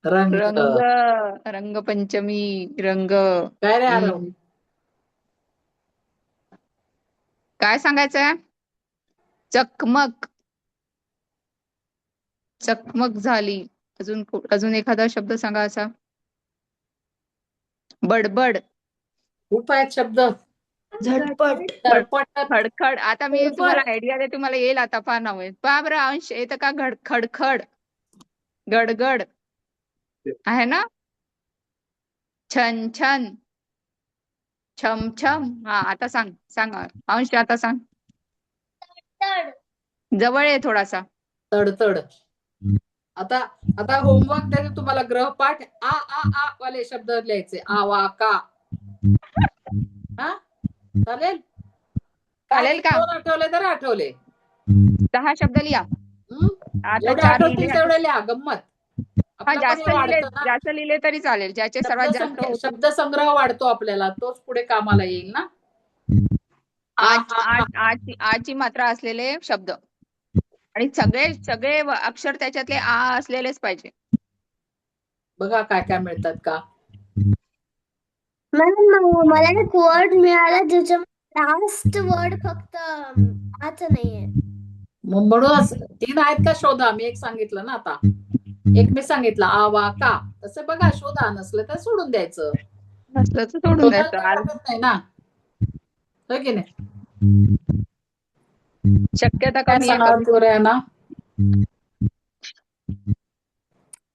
रंग, रंगपंचमी, रंग. काय रे आरव? काय सांगायचंय? चकमक, चकमक झाली. अजून एखादा शब्द सांगा असा. बडबड, खूप आहेत शब्द. झटपट तरपटत. खडखड. आता मी बरोबर. तुम्हाला आयडिया देते, तुम्हाला येईल आता फार नाव आहे. बरं, अंश येतं का? खडखड, गडगड आहे ना. छन छन, छम छम. हा, आता सांग अंश, आता सांग. जवळ आहे थोडासा. तडतड. आता होमवर्क देते तुम्हाला, ग्रहपाठ. आ वाले शब्द लिहायचे. आ, वा, का. हा, चालेल? चालेल का? 2 आठवले तर आठवले. 10 शब्द लिहा. आता जेवढे 4 आठवतील लिहिले. तेवढे लिहा. गंमत. हा, आपलं पण जास्त हे लिहिले, वाढतं ना. जास्त लिहिले तरी चालेल. ज्याचे सर्वात जास्त होतील. शब्दसंग्रह वाढतो आपल्याला, तोच पुढे कामाला येईल ना. आची मात्रा असलेले शब्द आणि सगळे अक्षर त्याच्यातले आ असलेलेच पाहिजे. बघा काय काय मिळतात का. मला एक वर्ड मिळाला ज्याच्या लास्ट वर्ड फक्त आच नाहीये. म्हणूनच 3 आहेत का शोधा. मी एक सांगितलं ना आता. एक मी सांगितलं आ, वा, का. तसं बघा, शोधा. नसलं तर सोडून द्यायचं. नसलं तर सोडून शोधायला द्यायचं. काही वाटत नाही ना, हो की नाही. शक्यता काय कमी आहे. सांगणार तू रे ना?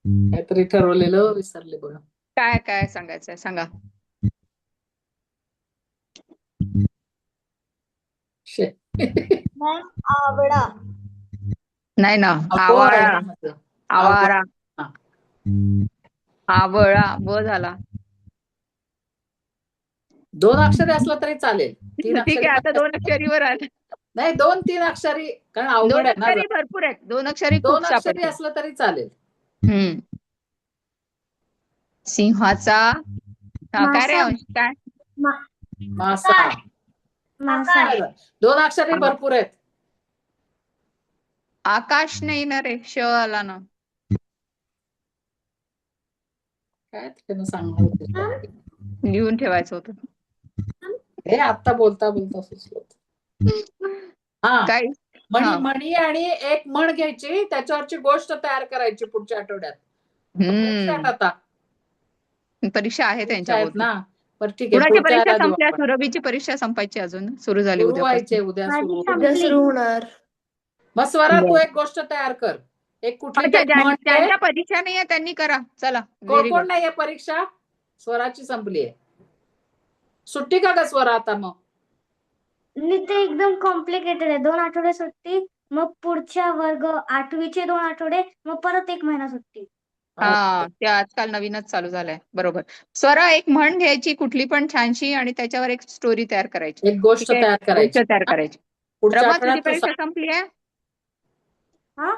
काहीतरी ठरवलेलं विसरले बघा. काय सांगायचंय सांगा. आवडा. नाही ना. आवड आहे आवाळा, त्यामध्ये. आवारा, हा. आवळा. ब झाला. 2 अक्षरी असलं तरी चालेल. 3 ठीक अक्षरी आहे, आता 2 अक्षरीवर आलं. नाही, 2-3 अक्षरी, कारण अवघड 2 आहे ना. अक्षरी भरपूर आहेत. 2 अक्षरी 2 खूप अक्षरी सापडतील. असलं तरी चालेल. सिंहाचा. काय रे अंश? काय? मासा. मासा. 2 अक्षरी भरपूर आहेत. आकाश नाही ना रे, श आला ना. काय त्यानं सांगणार होते? लिहून ठेवायचं होतं. हे आता बोलता सुचलं. हा, काय? म्हणी आणि एक म्हण घ्यायची, त्याच्यावरची गोष्ट तयार करायची पुढच्या आठवड्यात. आता परीक्षा आहे त्यांच्या आहेत ना. बरं, ठीक आहे. कुणाची पुढच्या परीक्षा याला देऊ संपल्या? आपण. सुरभीची परीक्षा संपायची, अजून सुरू झाली सुरू उद्यापासून. व्हायचे, उद्या सुरू. उद्या सुरू होणार. मग स्वरा, तू एक गोष्ट तयार कर. एक कुठली तरी म्हण घे. ज्यांच्या परीक्षा नाहीये त्यांनी करा. चला, व्हेरी कोण गुड. नाहीये परीक्षा? स्वराची संपली आहे. सुट्टी का ग स्वरा आता? मग ते एकदम कॉम्प्लिकेटेड आहे. 2 आठवडे सुट्टी, मग पुढच्या वर्ग 8वीचे 2 आठवडे, मग परत 1 महिना सुट्टी. हा, ते आजकाल नवीनच चालू झालंय. बरोबर. स्वरा, एक म्हण घ्यायची कुठली पण छानशी आणि त्याच्यावर एक स्टोरी तयार करायची. एक गोष्ट ठीक आहे? तयार करायची. गोष्ट तयार करायची. पुढच्या रमा, तुझी आठवड्यात तू परीक्षा सांग. संपली आहे? हा?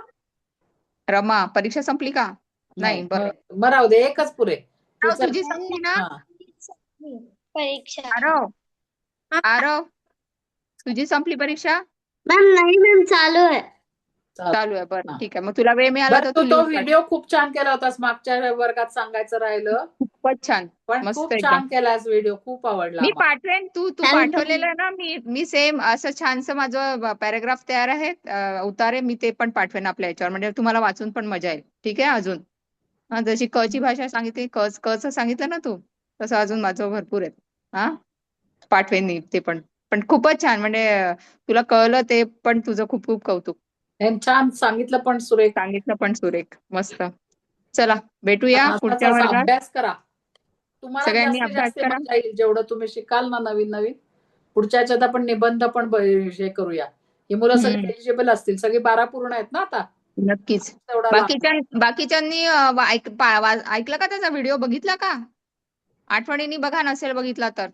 रमा, परीक्षा संपली का? नाही. बरं, मग राहू दे, एकच पुरे. तुझी संपली ना? परीक्षा. आरव, तुझी संपली परीक्षा? मॅम नाही मॅम चालू आहे. चालू आहे बरं हा. ठीक आहे. मग तुला वेळ मिळाला बरं तर तू तू तो लिहून काढ. व्हिडिओ खूप छान केला होतास मागच्या वर्गात सांगायचं राहिलं खूपच छान पण मस्त खूप एकदम. छान केलास व्हिडिओ खूप आवडला मी आम्हाला. पाठवेन तू Thank you. पाठवलेलं ना मी सेम असं छानसं माझं पॅराग्राफ तयार आहे उतारे मी ते पण पाठवेन आपल्या याच्यावर म्हणजे तुम्हाला वाचून पण मजा येईल. ठीक आहे अजून जशी क ची भाषा सांगितली कचं सांगितलं ना तू तसं अजून माझं भरपूर आहे. हा पाठवेन मी ते पण खूपच छान म्हणजे तुला कळलं ते पण तुझं खूप खूप कौतुक. आणि छान सांगितलं पण सुरेख. सांगितलं पण सुरेख मस्त. चला भेटूया असाच पुढच्या असा वर्गात. अभ्यास करा. तुम्हाला सगळ्यांनी जास्तीत अभ्यास जास्त करा. मजा येईल जेवढं तुम्ही शिकाल ना नवीन नवीन. पुढच्या ह्याच्यात आपण निबंध पण हे करूया. ही मुलं सगळी हम्म, एलिजिबल असतील. सगळी 12 पूर्ण आहेत ना आता. नक्कीच. तेवढा लांब. बाकीच्यांनी ऐकलं का त्याचा व्हिडिओ बघितला का? आठवणीने बघा नसेल बघितला तर.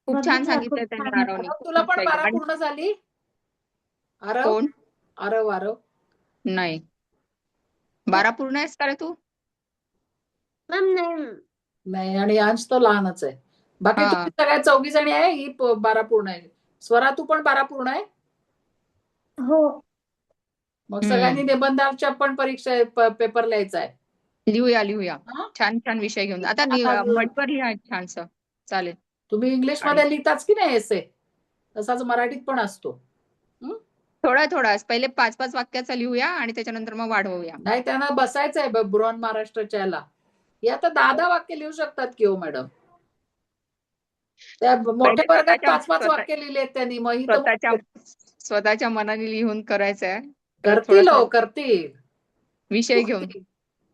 खूप छान बघितलं, सांगितलंय खूप त्यांनी छान होतं. आरवनी. तुला पण मस्त 12 एकदम. आणि पूर्ण झाली? आरव कोण? आरव आरव नाही 12 पूर्ण आहेस का रे तू? मॅम नाही. नाही आणि अंश तो लहानच आहे. बाकी हा. तुम्ही सगळ्या 24 जणी आहे ही 12 पूर्ण आहे. स्वरा तू पण 12 पूर्ण आहे? हो. मग सगळ्यांनी निबंधाच्या पण परीक्षा पेपर लिहायचा आहे. लिहूया हा? छान छान विषय घेऊन आता मटवर लिहा छानसं चालेल. तुम्ही इंग्लिश आणि मध्ये लिहिताच की नाही एसे तसाच मराठीत पण असतो. थोडा पहिले 5-5 वाक्याचा लिहूया आणि त्याच्यानंतर मग वाढवूया. नाही त्यांना बसायचंय ब्रॉन महाराष्ट्राच्या याला. हे आता 10 वाक्य लिहू शकतात की हो मॅडम. त्या मोठ्या पहिले वर्गात 5-5 वाक्य लिहिलेत त्यांनी मग ही तर स्वतःच्या मनाने लिहून करायचंय. करतील थोडासा हो करतील. विषय घेऊन.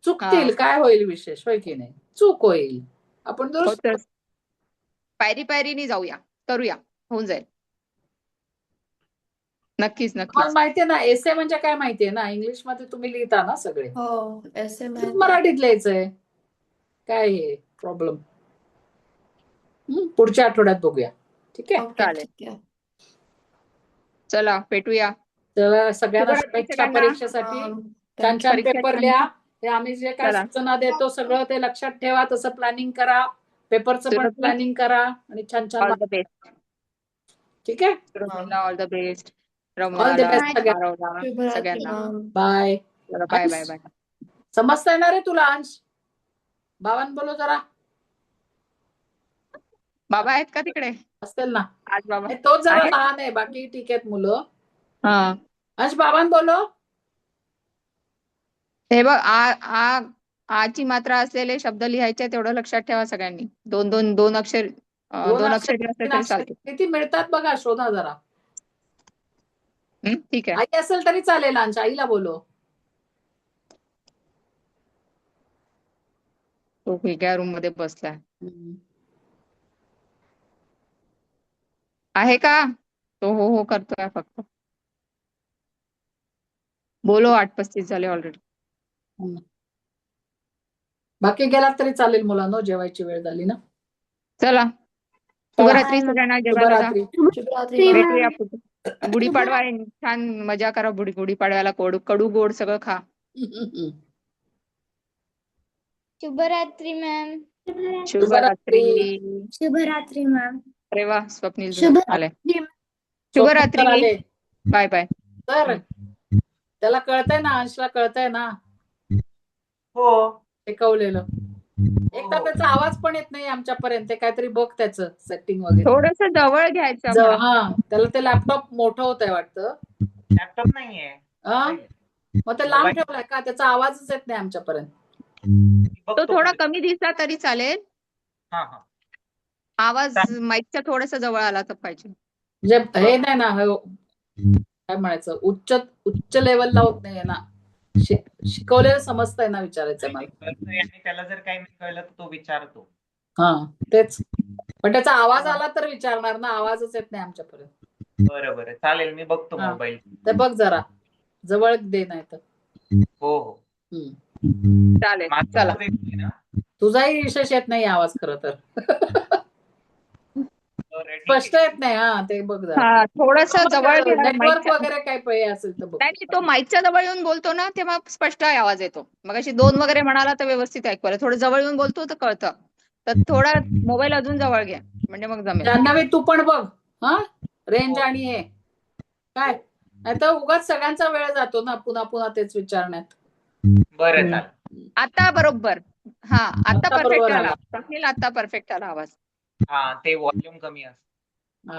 चुकतील काय होईल विशेष होय की नाही. चूक होईल आपण दुरुस्त होतच. पायरीने जाऊया करूया होऊन जाईल. नक्कीच मला माहितीये ना एसे म्हणजे काय माहितीये ना इंग्लिश मध्ये तुम्ही लिहिता ना सगळे. हो एसे माहिती आहे. मराठीत लिहायचंय. काय हे प्रॉब्लेम. पुढच्या आठवड्यात बघूया. ठीक आहे. ओके चालेल. ठीक आहे. चला भेटूया. तर सगळ्यांना शुभरात्री शुभेच्छा सगळ्यांना. परीक्षेसाठी. हा, छान thank you. छान परीक्षा पेपर छान लिहा. जा. हे आम्ही जे काय चला सूचना देतो सगळं ते लक्षात ठेवा तसं प्लॅनिंग करा. पेपरचं पण सुरभी प्लॅनिंग करा आणि छान छान ऑल द बेस्ट. ठीक आहे. सुरभीला all the best. All the रमणाला बेस्ट सगळ्यांना. आरवला शुभरात्री सगळ्यांना. मॅम. बाय. चला बाय. समजता येणार आहे तुला अंश? बाबांना बोलो जरा. बाबा आहेत का तिकडे? असतील ना. आज बाबा नाही, तोच जरा आहेत? लहान आहे बाकी ठीक आहेत मुलं. हा अंश बाबांना बोलो. हे बघ आची मात्रा असलेले शब्द लिहायचे तेवढं लक्षात ठेवा सगळ्यांनी. दोन अक्षर दोन अक्षरी असले तीन तरी अक्षर चालते. किती मिळतात बघा शोधा जरा. ठीक आहे. आई असेल तरी चालेल अंश आईला बोलो. तो वेगळ्या रूम मध्ये बसलाय. आहे का? तो हो करतोय फक्त. बोलो 8:35 झाले ऑलरेडी. बाकी गेलात तरी चालेल मुलांनो जेवायची वेळ झाली ना. चला शुभरात्री सगळ्यांना जेवायला जा. शुभरात्री. शुभरात्री मॅम. भेटूया गुढीपाडवा आहे. छान मजा करा गुढीपाडव्याला. कडू गोड सगळं खा. शुभरात्री मॅम. शुभरात्री. शुभरात्री मॅम. अरे वा स्वप्नील आले. शुभरात्री. शुभरात्री. आले. बाय तर त्याला कळतंय ना अंशला कळतंय ना. हो शिकवलेलं. एकदा त्याचा आवाज पण येत नाही आमच्यापर्यंत. काहीतरी बघ त्याचं सेटिंग वगैरे. थोडस जवळ घ्यायचं म्हणा. हा त्याला ते लॅपटॉप मोठं होत आहे वाटतं. लॅपटॉप नाहीये. मग ते लांब ठेवलाय का त्याचा आवाजच येत नाही आमच्यापर्यंत. तो थोडा कमी दिसला तरी चालेल. आवाज माईकच्या थोडस जवळ आला तर पाहिजे. म्हणजे हे नाही ना काय म्हणायचं उच्च लेवलला होत नाही ना. शिकवलेलं समजतंय ना विचारायचं मला. आणि त्याला जर काही नाही कळलं तर तो विचारतो. हा तेच. पण त्याचा आवाज आला तर विचारणार ना. आवाजच येत नाही आमच्यापर्यंत. बरं चालेल मी बघतो मोबाईल. ते बघ जरा जवळ दे नाही तर. हो चालेल चला. तुझाही विशेष येत नाही आवाज खरं तर. स्पष्ट येत नाही. हा ते बघ जरा. थोडस जवळ नेटवर्क वगैरे काही असेल तर बघ. नाही तो माईकच्या जवळ येऊन बोलतो ना तेव्हा स्पष्ट आवाज येतो. मग अशी 2 वगैरे म्हणाला तर व्यवस्थित ऐकू आलं. थोडं जवळ येऊन बोलतो तर कळतं. तर थोडा मोबाईल अजून जवळ घ्या म्हणजे मग जमेल. जान्हवी तू पण बघ. हा रेंज आणि हे काय नाही तर उगाच सगळ्यांचा वेळ जातो ना पुन्हा पुन्हा तेच विचारण्यात. बरं चालेल. आता बरोबर. हा आता आता परफेक्ट बरोबर आला आला. स्वप्नील, आता परफेक्ट आला आवाज. हा ते व्हॉल्यूम कमी असतं.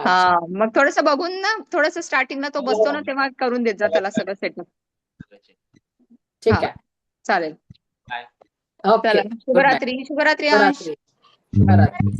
अच्छा. हा मग थोडस बघून ना, थोडस स्टार्टिंगला तो हो. बसतो ना तेव्हा करून देत जा त्याला सगळं सेटअप. ठीक हा. आहे. चालेल. बाय. ओके. चला गुड नाईट. शुभरात्री. शुभरात्री अंश. शुभरात्री. शुभरात्री.